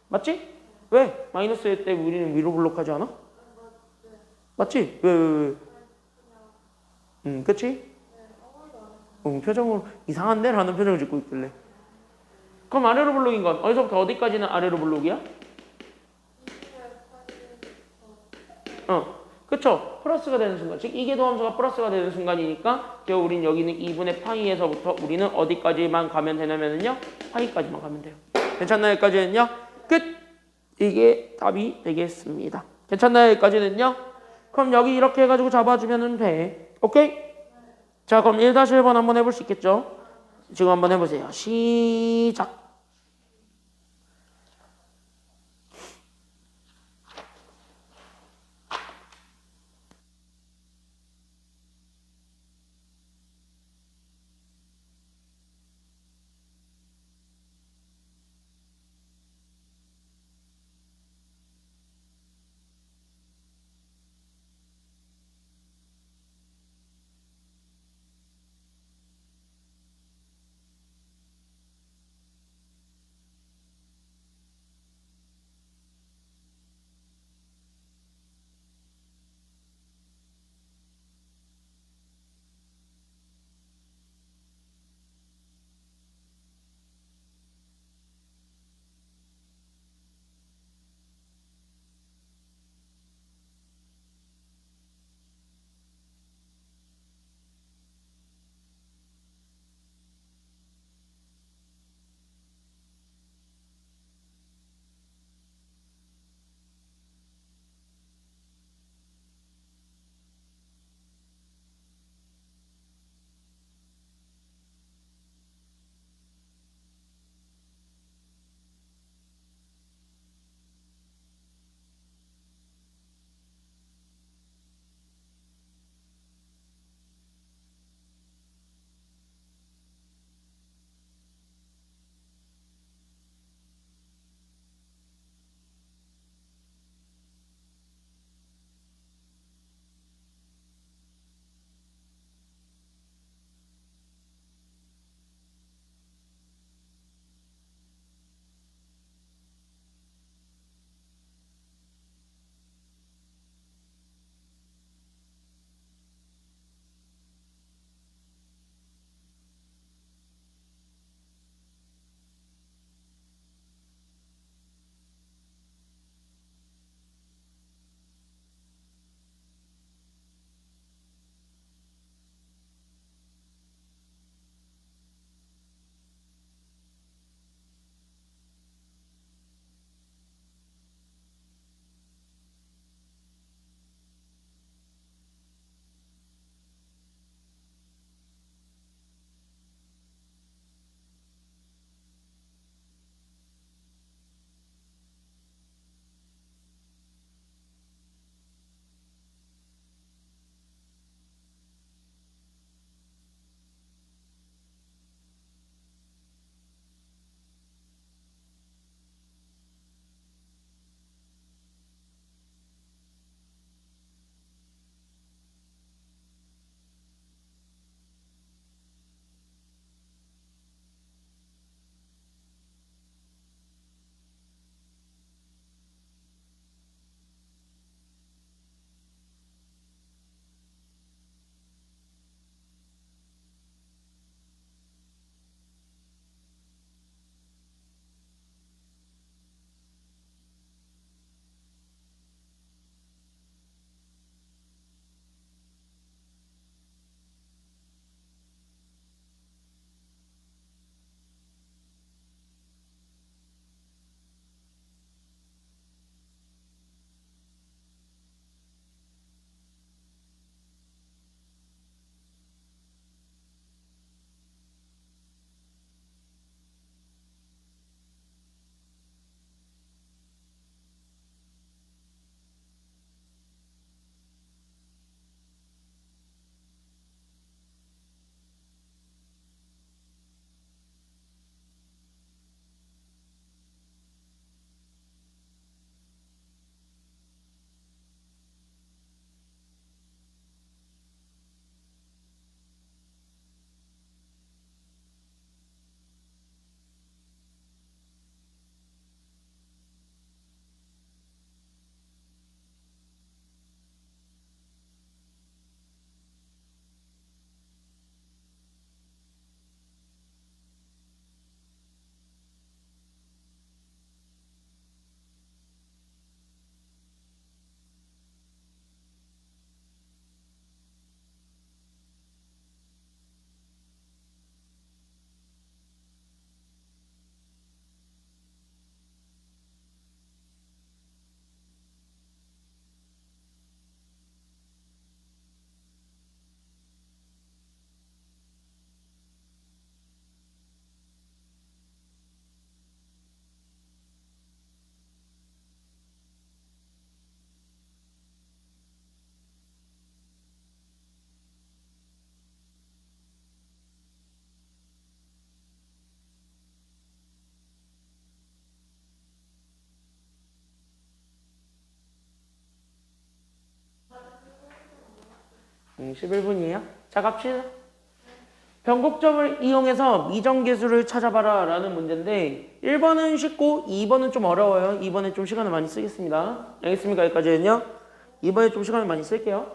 맞지? 왜? 마이너스일 때 우리는 위로 블록하지 않아? 맞지? 왜? 그치? 표정으로 이상한데? 라는 표정을 짓고 있길래. 그럼 아래로 블록인 건 어디서부터 어디까지는 아래로 블록이야? 그쵸? 플러스가 되는 순간. 즉 이계도 함수가 플러스가 되는 순간이니까 결국 우린 여기는 2분의 파이에서부터 우리는 어디까지만 가면 되냐면요 파이까지만 가면 돼요. 괜찮나요? 여기까지는요? 끝! 이게 답이 되겠습니다. 괜찮나요? 여기까지는요? 그럼 여기 이렇게 해가지고 잡아주면 돼. 오케이? 자 그럼 1-1번 한번 해볼 수 있겠죠? 지금 한번 해보세요. 시작! 11분이에요. 자, 갑시다. 변곡점을 이용해서 미정계수를 찾아봐라 라는 문제인데 1번은 쉽고 2번은 좀 어려워요. 2번에 좀 시간을 많이 쓰겠습니다. 알겠습니까? 여기까지는요. 2번에 좀 시간을 많이 쓸게요.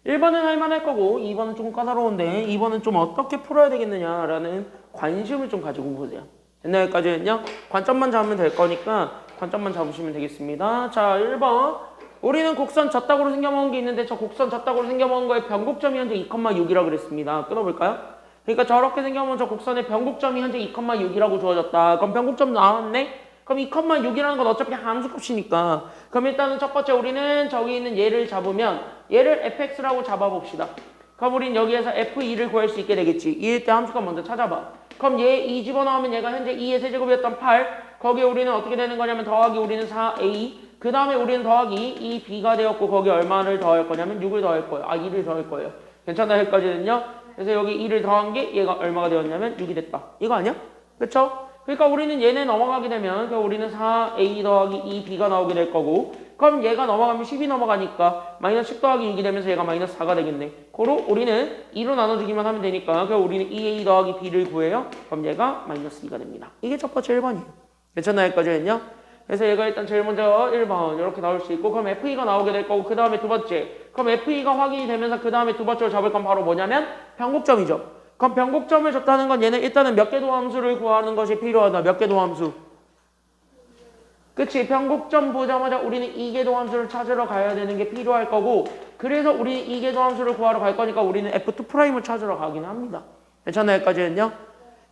1번은 할만할 거고 2번은 좀 까다로운데 2번은 좀 어떻게 풀어야 되겠느냐라는 관심을 좀 가지고 보세요. 옛날까지는요. 관점만 잡으면 될 거니까 관점만 잡으시면 되겠습니다. 자, 1번. 우리는 곡선 젖다구로 생겨먹은 게 있는데 저 곡선 젖다구로 생겨먹은 거에 변곡점이 현재 2,6이라고 그랬습니다. 끊어볼까요? 그러니까 저렇게 생겨먹은 저 곡선의 변곡점이 현재 2,6이라고 주어졌다. 그럼 변곡점 나왔네? 그럼 2,6이라는 건 어차피 함수값이니까. 그럼 일단은 첫 번째 우리는 저기 있는 얘를 잡으면 얘를 fx라고 잡아봅시다. 그럼 우린 여기에서 f2를 구할 수 있게 되겠지. 이일 때 함수값 먼저 찾아봐. 그럼 얘 2 집어넣으면 얘가 현재 2의 세제곱이었던 8. 거기에 우리는 어떻게 되는 거냐면 더하기 우리는 4a. 그 다음에 우리는 더하기 2b가 되었고 거기에 얼마를 더할 거냐면 6을 더할 거예요. 2를 더할 거예요. 괜찮나 여기까지는요? 그래서 여기 2를 더한 게 얘가 얼마가 되었냐면 6이 됐다. 이거 아니야? 그쵸? 그러니까 우리는 얘네 넘어가게 되면 우리는 4a 더하기 2b가 나오게 될 거고 그럼 얘가 넘어가면 10이 넘어가니까 마이너스 10 더하기 6이 되면서 얘가 마이너스 4가 되겠네. 그로 우리는 2로 나눠주기만 하면 되니까 그럼 우리는 2a 더하기 b를 구해요. 그럼 얘가 마이너스 2가 됩니다. 이게 첫 번째 1번이에요. 괜찮나 여기까지는요? 그래서 얘가 일단 제일 먼저 1번 이렇게 나올 수 있고 그럼 FE가 나오게 될 거고 그 다음에 두 번째 그럼 FE가 확인이 되면서 그 다음에 두 번째로 잡을 건 바로 뭐냐면 변곡점이죠. 그럼 변곡점을 줬다는 건 얘는 일단은 몇 개 도함수를 구하는 것이 필요하다. 몇 개 도함수? 그치? 변곡점 보자마자 우리는 2개 도함수를 찾으러 가야 되는 게 필요할 거고 그래서 우리는 2개 도함수를 구하러 갈 거니까 우리는 F2'을 찾으러 가긴 합니다. 괜찮나요? 여기까지는요?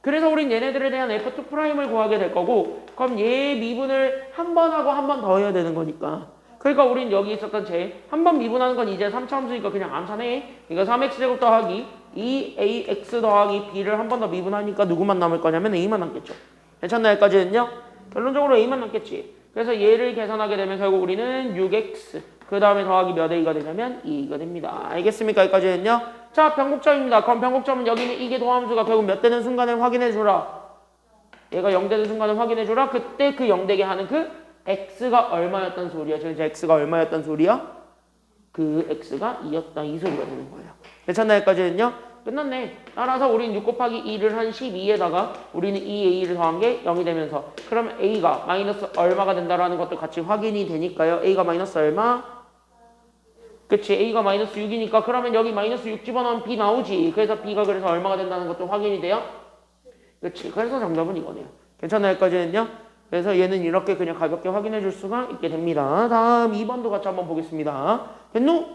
그래서 우린 얘네들에 대한 F2'을 구하게 될 거고 그럼 얘 미분을 한 번 하고 한 번 더 해야 되는 거니까 그러니까 우린 여기 있었던 한 번 미분하는 건 이제 3차 함수니까 그냥 암산해. 그러니까 3x제곱 더하기 2ax 더하기 b를 한 번 더 미분하니까 누구만 남을 거냐면 a만 남겠죠. 괜찮나요? 여기까지는요? 결론적으로 a만 남겠지. 그래서 얘를 계산하게 되면 결국 우리는 6x 그 다음에 더하기 몇 a가 되냐면 2a가 됩니다. 알겠습니까? 여기까지는요? 자, 변곡점입니다. 그럼 변곡점은 여기 있는 이게 도함수가 결국 몇 되는 순간을 확인해주라. 얘가 0 되는 순간을 확인해주라. 그때 그 0 되게 하는 그 x가 얼마였단 소리야? 지금 이제 x가 얼마였단 소리야? 그 x가 2였다. 이 소리가 되는 거예요. 괜찮나요? 여기까지는요? 끝났네. 따라서 우리는 6 곱하기 2를 한 12에다가 우리는 2a를 더한 게 0이 되면서 그러면 a가 마이너스 얼마가 된다라는 것도 같이 확인이 되니까요. a가 마이너스 얼마? 그치, a가 마이너스 6이니까 그러면 여기 마이너스 6 집어넣으면 b 나오지. 그래서 b가 그래서 얼마가 된다는 것도 확인이 돼요? 그치, 그래서 정답은 이거네요. 괜찮나요? 여기까지는요? 그래서 얘는 이렇게 그냥 가볍게 확인해 줄 수가 있게 됩니다. 다음 2번도 같이 한번 보겠습니다. 됐누?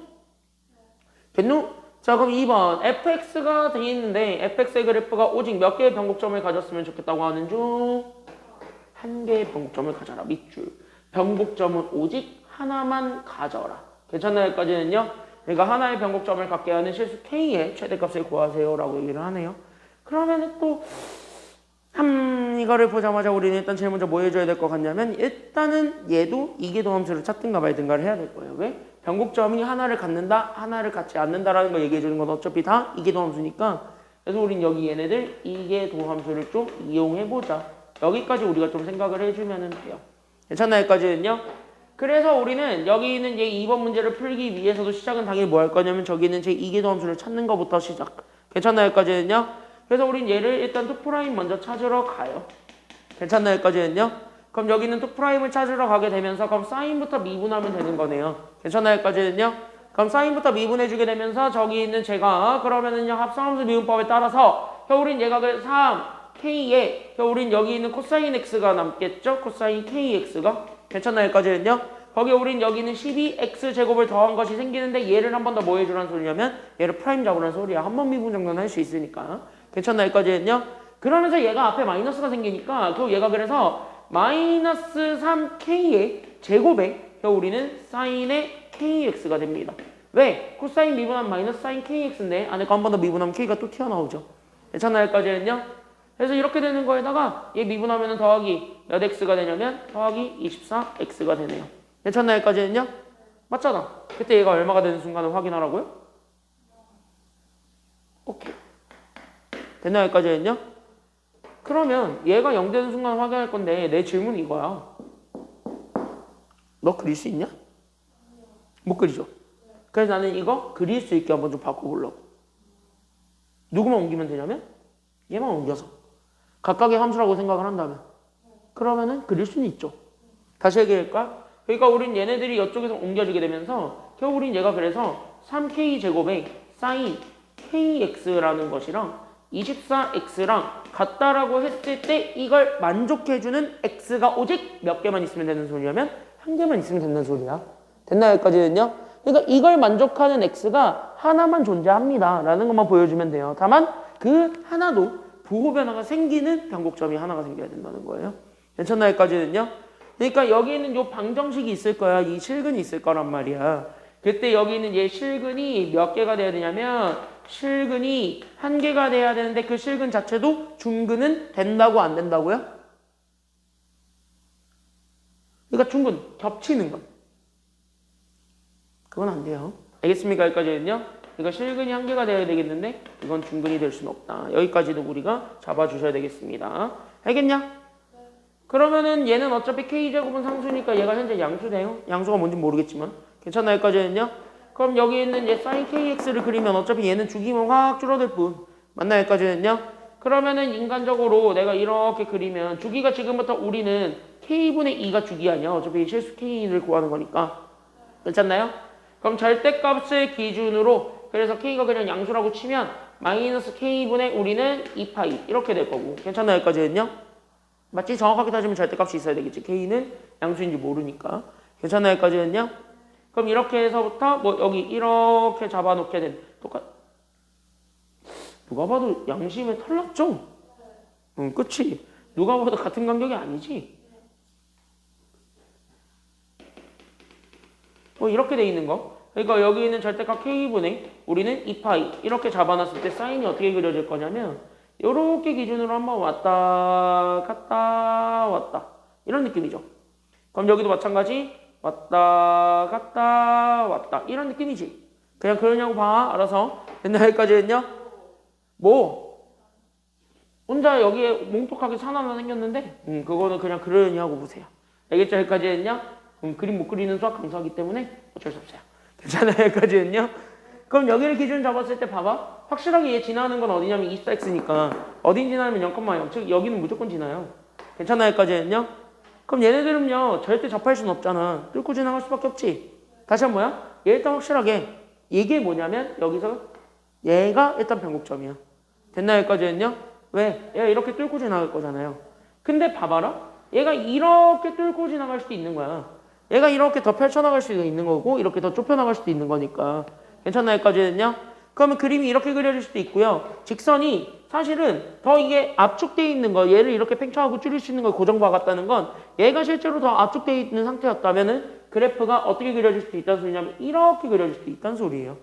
됐누? 자, 그럼 2번 fx가 돼 있는데 fx의 그래프가 오직 몇 개의 변곡점을 가졌으면 좋겠다고 하는 중 한 개의 변곡점을 가져라. 밑줄. 변곡점은 오직 하나만 가져라. 괜찮나요? 여기까지는요? 그러니까 하나의 변곡점을 갖게 하는 실수 K의 최대값을 구하세요 라고 얘기를 하네요. 그러면 또 이거를 보자마자 우리는 일단 제일 먼저 뭐 해줘야 될 것 같냐면 일단은 얘도 이계도함수를 찾든가 말든가를 해야 될 거예요. 왜? 변곡점이 하나를 갖는다, 하나를 갖지 않는다라는 걸 얘기해주는 건 어차피 다 이계도함수니까 그래서 우린 여기 얘네들 이계도함수를 좀 이용해보자. 여기까지 우리가 좀 생각을 해주면 돼요. 괜찮나요? 여기까지는요? 그래서 우리는 여기 있는 얘 2번 문제를 풀기 위해서도 시작은 당연히 뭐 할 거냐면 저기 있는 제 이계도함수를 찾는 것부터 시작. 괜찮나요? 여기까지는요? 그래서 우린 얘를 일단 2' 먼저 찾으러 가요. 괜찮나요? 여기까지는요? 그럼 여기 있는 2'을 찾으러 가게 되면서 그럼 사인부터 미분하면 되는 거네요. 괜찮나요? 여기까지는요? 그럼 사인부터 미분해주게 되면서 저기 있는 제가 그러면은요 합성함수 미분법에 따라서 우린 얘가 그 3k에 우린 여기 있는 코사인 x가 남겠죠? 코사인 kx가 괜찮나요? 여기까지는요? 거기에 우린 여기 있는 12x제곱을 더한 것이 생기는데 얘를 한 번 더 뭐 해주라는 소리냐면 얘를 프라임 잡으라는 소리야. 한 번 미분 정도는 할 수 있으니까. 괜찮나요? 여기까지는요? 그러면서 얘가 앞에 마이너스가 생기니까 그 얘가 그래서 마이너스 3k의 제곱에 우리는 사인의 kx가 됩니다. 왜? 코사인 미분하면 마이너스 사인 kx인데 안에 거 한 번 더 미분하면 k가 또 튀어나오죠. 괜찮나요? 여기까지는요? 그래서 이렇게 되는 거에다가 얘 미분하면 더하기 몇 x가 되냐면 더하기 24x가 되네요. 괜찮나요? 여기까지는요? 맞잖아. 그때 얘가 얼마가 되는 순간을 확인하라고요? 오케이. 됐나요? 여기까지는요? 그러면 얘가 0 되는 순간 확인할 건데 내 질문이 이거야. 너 그릴 수 있냐? 못 그리죠? 그래서 나는 이거 그릴 수 있게 한번 좀 바꿔보려고. 누구만 옮기면 되냐면 얘만 옮겨서 각각의 함수라고 생각을 한다면 그러면은 그릴 수는 있죠. 다시 얘기할까? 그러니까 우린 얘네들이 이쪽에서 옮겨지게 되면서 결국 우린 얘가 그래서 3k제곱에 sin kx라는 것이랑 24x랑 같다라고 했을 때 이걸 만족해주는 x가 오직 몇 개만 있으면 되는 소리냐면 한 개만 있으면 된다는 소리야. 됐나 여기까지는요? 그러니까 이걸 만족하는 x가 하나만 존재합니다 라는 것만 보여주면 돼요. 다만 그 하나도 부호 변화가 생기는 변곡점이 하나가 생겨야 된다는 거예요. 괜찮나 여기까지는요? 그러니까 여기는 요 방정식이 있을 거야. 이 실근이 있을 거란 말이야. 그때 여기는 얘 실근이 몇 개가 돼야 되냐면 실근이 한 개가 돼야 되는데 그 실근 자체도 중근은 된다고 안 된다고요? 그러니까 중근 겹치는 건 그건 안 돼요. 알겠습니까? 여기까지는요. 그러니까 실근이 한 개가 돼야 되겠는데 이건 중근이 될 수는 없다. 여기까지도 우리가 잡아주셔야 되겠습니다. 알겠냐? 그러면은 얘는 어차피 k제곱은 상수니까 얘가 현재 양수돼요. 양수가 뭔지 모르겠지만 괜찮나 여기까지는요? 그럼 여기 있는 얘 sin kx를 그리면 어차피 얘는 주기면 확 줄어들 뿐. 맞나 여기까지는요? 그러면은 인간적으로 내가 이렇게 그리면 주기가 지금부터 우리는 k분의 2가 주기 아니야. 어차피 실수 k를 구하는 거니까. 괜찮나요? 그럼 절대값을 기준으로 그래서 k가 그냥 양수라고 치면 마이너스 k분의 우리는 2파이 이렇게 될 거고. 괜찮나 여기까지는요? 맞지? 정확하게 따지면 절대값이 있어야 되겠지. k는 양수인지 모르니까. 괜찮나 여기까지는요? 그럼 이렇게 해서부터 뭐 여기 이렇게 잡아놓게 된 누가 봐도 양심에 털났죠? 응, 그치? 누가 봐도 같은 간격이 아니지? 뭐 이렇게 돼 있는 거. 그러니까 여기 있는 절대값 k분의 우리는 2파이 이렇게 잡아놨을 때 사인이 어떻게 그려질 거냐면 요렇게 기준으로 한번 왔다 갔다 왔다 이런 느낌이죠. 그럼 여기도 마찬가지 왔다 갔다 왔다 이런 느낌이지. 그냥 그러냐고 봐. 알아서. 됐나 여기까지는요? 뭐 혼자 여기에 몽톡하게 산 하나 생겼는데 그거는 그냥 그러니 하고 보세요. 알겠죠? 여기까지는요? 그림 못 그리는 수학 강사이기 때문에 어쩔 수 없어요. 괜찮아요? 여기까지는요? 그럼 여기를 기준 잡았을 때 봐봐. 확실하게 얘 지나는 건 어디냐면 24x니까 어딘 지나면 0,0 즉 여기는 무조건 지나요. 괜찮아요? 여기까지는요? 그럼 얘네들은요 절대 접할 수는 없잖아. 뚫고 지나갈 수밖에 없지. 다시 한 번야? 얘 일단 확실하게 이게 뭐냐면 여기서 얘가 일단 변곡점이야. 됐나요? 여기까지는요? 왜? 얘가 이렇게 뚫고 지나갈 거잖아요. 근데 봐봐라. 얘가 이렇게 뚫고 지나갈 수도 있는 거야. 얘가 이렇게 더 펼쳐나갈 수도 있는 거고 이렇게 더 좁혀나갈 수도 있는 거니까. 괜찮나요? 여기까지는요? 그러면 그림이 이렇게 그려질 수도 있고요. 직선이 사실은 더 이게 압축되어 있는 거 얘를 이렇게 팽창하고 줄일 수 있는 걸 고정박았다는 건 얘가 실제로 더 압축되어 있는 상태였다면은 그래프가 어떻게 그려질 수도 있다는 소리냐면 이렇게 그려질 수도 있다는 소리예요.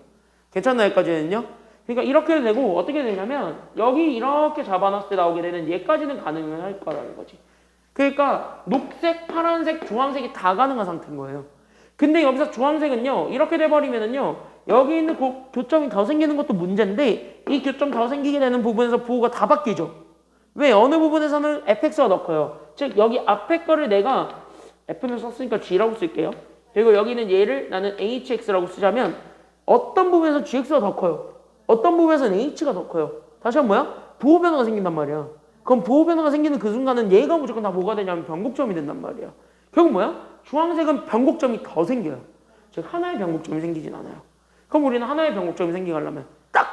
괜찮나요? 여기까지는요? 그러니까 이렇게 되고 어떻게 되냐면 여기 이렇게 잡아놨을 때 나오게 되는 얘까지는 가능할 거라는 거지. 그러니까 녹색, 파란색, 주황색이 다 가능한 상태인 거예요. 근데 여기서 주황색은요 이렇게 돼버리면은요 여기 있는 교점이 더 생기는 것도 문제인데 이 교점 더 생기게 되는 부분에서 부호가 다 바뀌죠. 왜? 어느 부분에서는 fx가 더 커요. 즉 여기 앞에 거를 내가 f를 썼으니까 g라고 쓸게요. 그리고 여기는 얘를 나는 hx라고 쓰자면 어떤 부분에서 gx가 더 커요. 어떤 부분에서는 h가 더 커요. 다시 한 번 뭐야? 부호 변화가 생긴단 말이야. 그럼 부호 변화가 생기는 그 순간은 얘가 무조건 다 뭐가 되냐면 변곡점이 된단 말이야. 결국 뭐야? 주황색은 변곡점이 더 생겨요. 즉 하나의 변곡점이 생기진 않아요. 그럼 우리는 하나의 변곡점이 생기게 하려면 딱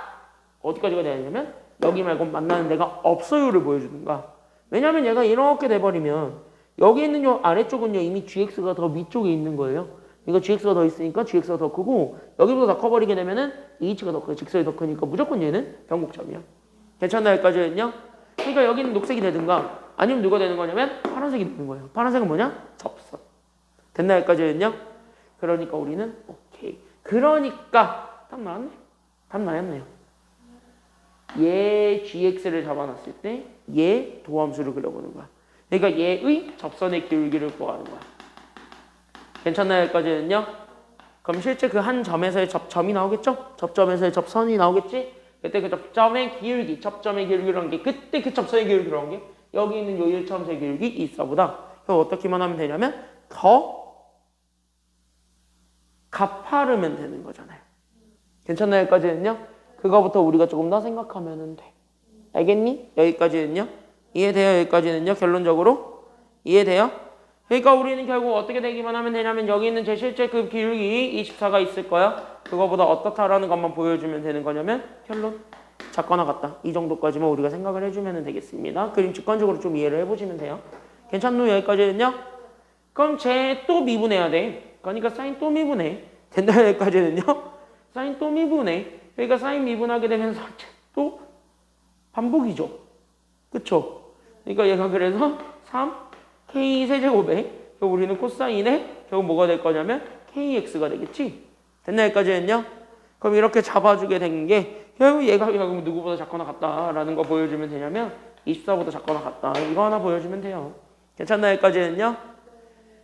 어디까지가 돼야 되냐면 여기 말고 만나는 데가 없어요를 보여주든가. 왜냐면 얘가 이렇게 돼버리면 여기 있는 요 아래쪽은요 이미 gx가 더 위쪽에 있는 거예요. 이거 gx가 더 있으니까 gx가 더 크고 여기보다 더 커버리게 되면은 h가 더 커요. 직선이 더 크니까 무조건 얘는 변곡점이야. 괜찮나요? 여기까지는요? 그러니까 여기는 녹색이 되든가 아니면 누가 되는 거냐면 파란색이 되는 거예요. 파란색은 뭐냐? 접선. 됐나요? 여기까지는요? 그러니까 우리는 오케이. 그러니까 답 나왔네. 답 나왔네요. 얘 gx를 잡아놨을 때 얘 도함수를 그려보는 거야. 그러니까 얘의 접선의 기울기를 구하는 거야. 괜찮나요? 여기까지는요? 그럼 실제 그 한 점에서의 접점이 나오겠죠? 접점에서의 접선이 나오겠지? 그때 그 접점의 기울기, 접점의 기울기라는 게 그때 그 접선의 기울기라는 게 여기 있는 요 일점선의 기울기 있어보다 그럼 어떻게만 하면 되냐면 더 가파르면 되는 거잖아요. 괜찮나 여기까지는요? 그거부터 우리가 조금 더 생각하면 돼. 알겠니? 여기까지는요? 이해돼요? 여기까지는요? 결론적으로? 이해돼요? 그러니까 우리는 결국 어떻게 되기만 하면 되냐면 여기 있는 제 실제급 기울기 24가 있을 거야. 그거보다 어떻다라는 것만 보여주면 되는 거냐면 결론. 작거나 같다. 이 정도까지만 우리가 생각을 해주면 되겠습니다. 그림 직관적으로 좀 이해를 해보시면 돼요. 괜찮노? 여기까지는요? 그럼 쟤 또 미분해야 돼. 그러니까 사인 또 미분해. 된다 여기까지는요? 사인 또 미분해. 그러니까 사인 미분하게 되면서 또 반복이죠. 그쵸? 그러니까 얘가 그래서 3k 세제곱에 결국 우리는 코사인에 결국 뭐가 될 거냐면 kx가 되겠지. 됐나 여기까지는요? 그럼 이렇게 잡아주게 된 게 결국 얘가 결국 누구보다 작거나 같다라는 거 보여주면 되냐면 24보다 작거나 같다. 이거 하나 보여주면 돼요. 괜찮나 여기까지는요?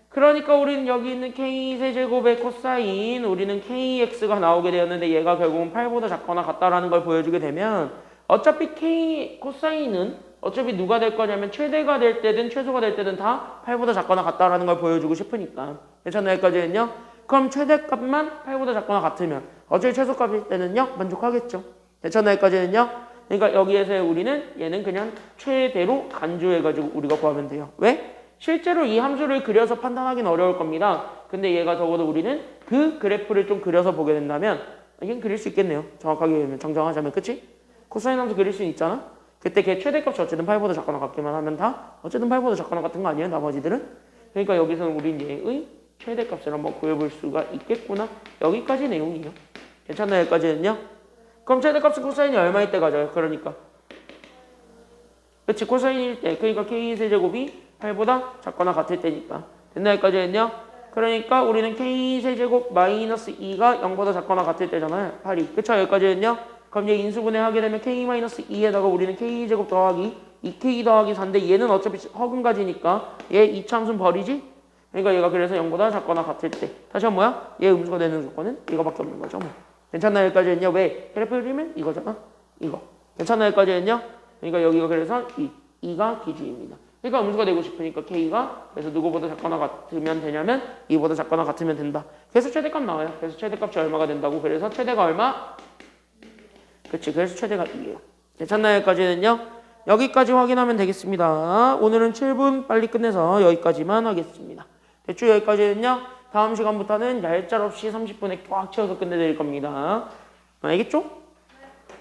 그러니까 우리는 여기 있는 k 세제곱의 코사인 우리는 kx가 나오게 되었는데 얘가 결국은 8보다 작거나 같다라는 걸 보여주게 되면 어차피 k 코사인은 어차피 누가 될 거냐면 최대가 될 때든 최소가 될 때든 다 8보다 작거나 같다라는 걸 보여주고 싶으니까. 괜찮나 여기까지는요? 그럼 최대값만 8보다 작거나 같으면 어차피 최소값일 때는요 만족하겠죠. 괜찮나 여기까지는요? 그러니까 여기에서 우리는 얘는 그냥 최대로 간주해가지고 우리가 구하면 돼요. 왜? 실제로 이 함수를 그려서 판단하기는 어려울 겁니다. 근데 얘가 적어도 우리는 그 그래프를 좀 그려서 보게 된다면 이건 그릴 수 있겠네요. 정확하게 정정하자면 그치? 코사인 함수 그릴 수 있잖아? 그때 걔 최대값이 어쨌든 8보다 작거나 같기만 하면 다 어쨌든 8보다 작거나 같은 거 아니에요? 나머지들은? 그러니까 여기서는 우린 얘의 최대값을 한번 구해볼 수가 있겠구나. 여기까지 내용이에요. 괜찮나요? 여기까지는요? 그럼 최대값은 코사인이 얼마일 때 가져요? 그러니까 그치? 코사인일 때 그러니까 k세제곱이 8보다 작거나 같을 때니까. 됐나 여기까지는요? 그러니까 우리는 k세제곱 마이너스 2가 0보다 작거나 같을 때잖아요. 8이. 그쵸? 여기까지는요? 그럼 얘 인수분해 하게 되면 k-2에다가 우리는 k제곱 더하기 2k 더하기 4인데 얘는 어차피 허근가지니까 얘 2차함수는 버리지? 그러니까 얘가 그래서 0보다 작거나 같을 때. 다시 한번 뭐야? 얘 음수가 되는 조건은 이거밖에 없는 거죠. 뭐. 괜찮나 여기까지는요? 왜? 그래프 그리면 이거잖아. 이거. 괜찮나 여기까지는요? 그러니까 여기가 그래서 2가 기준입니다. 그러니까 음수가 되고 싶으니까 k가 그래서 누구보다 작거나 같으면 되냐면 2보다 작거나 같으면 된다. 그래서 최대값 나와요. 그래서 최대값이 얼마가 된다고. 그래서 최대가 얼마? 그치. 그래서 최대가 2예요. 괜찮나요? 여기까지는요? 여기까지 확인하면 되겠습니다. 오늘은 7분 빨리 끝내서 여기까지만 하겠습니다. 대충 여기까지는요. 다음 시간부터는 얄짤없이 30분에 꽉 채워서 끝내드릴 겁니다. 알겠죠?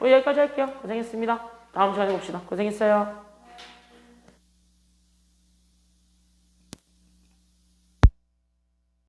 여기까지 할게요. 고생했습니다. 다음 시간에 봅시다. 고생했어요.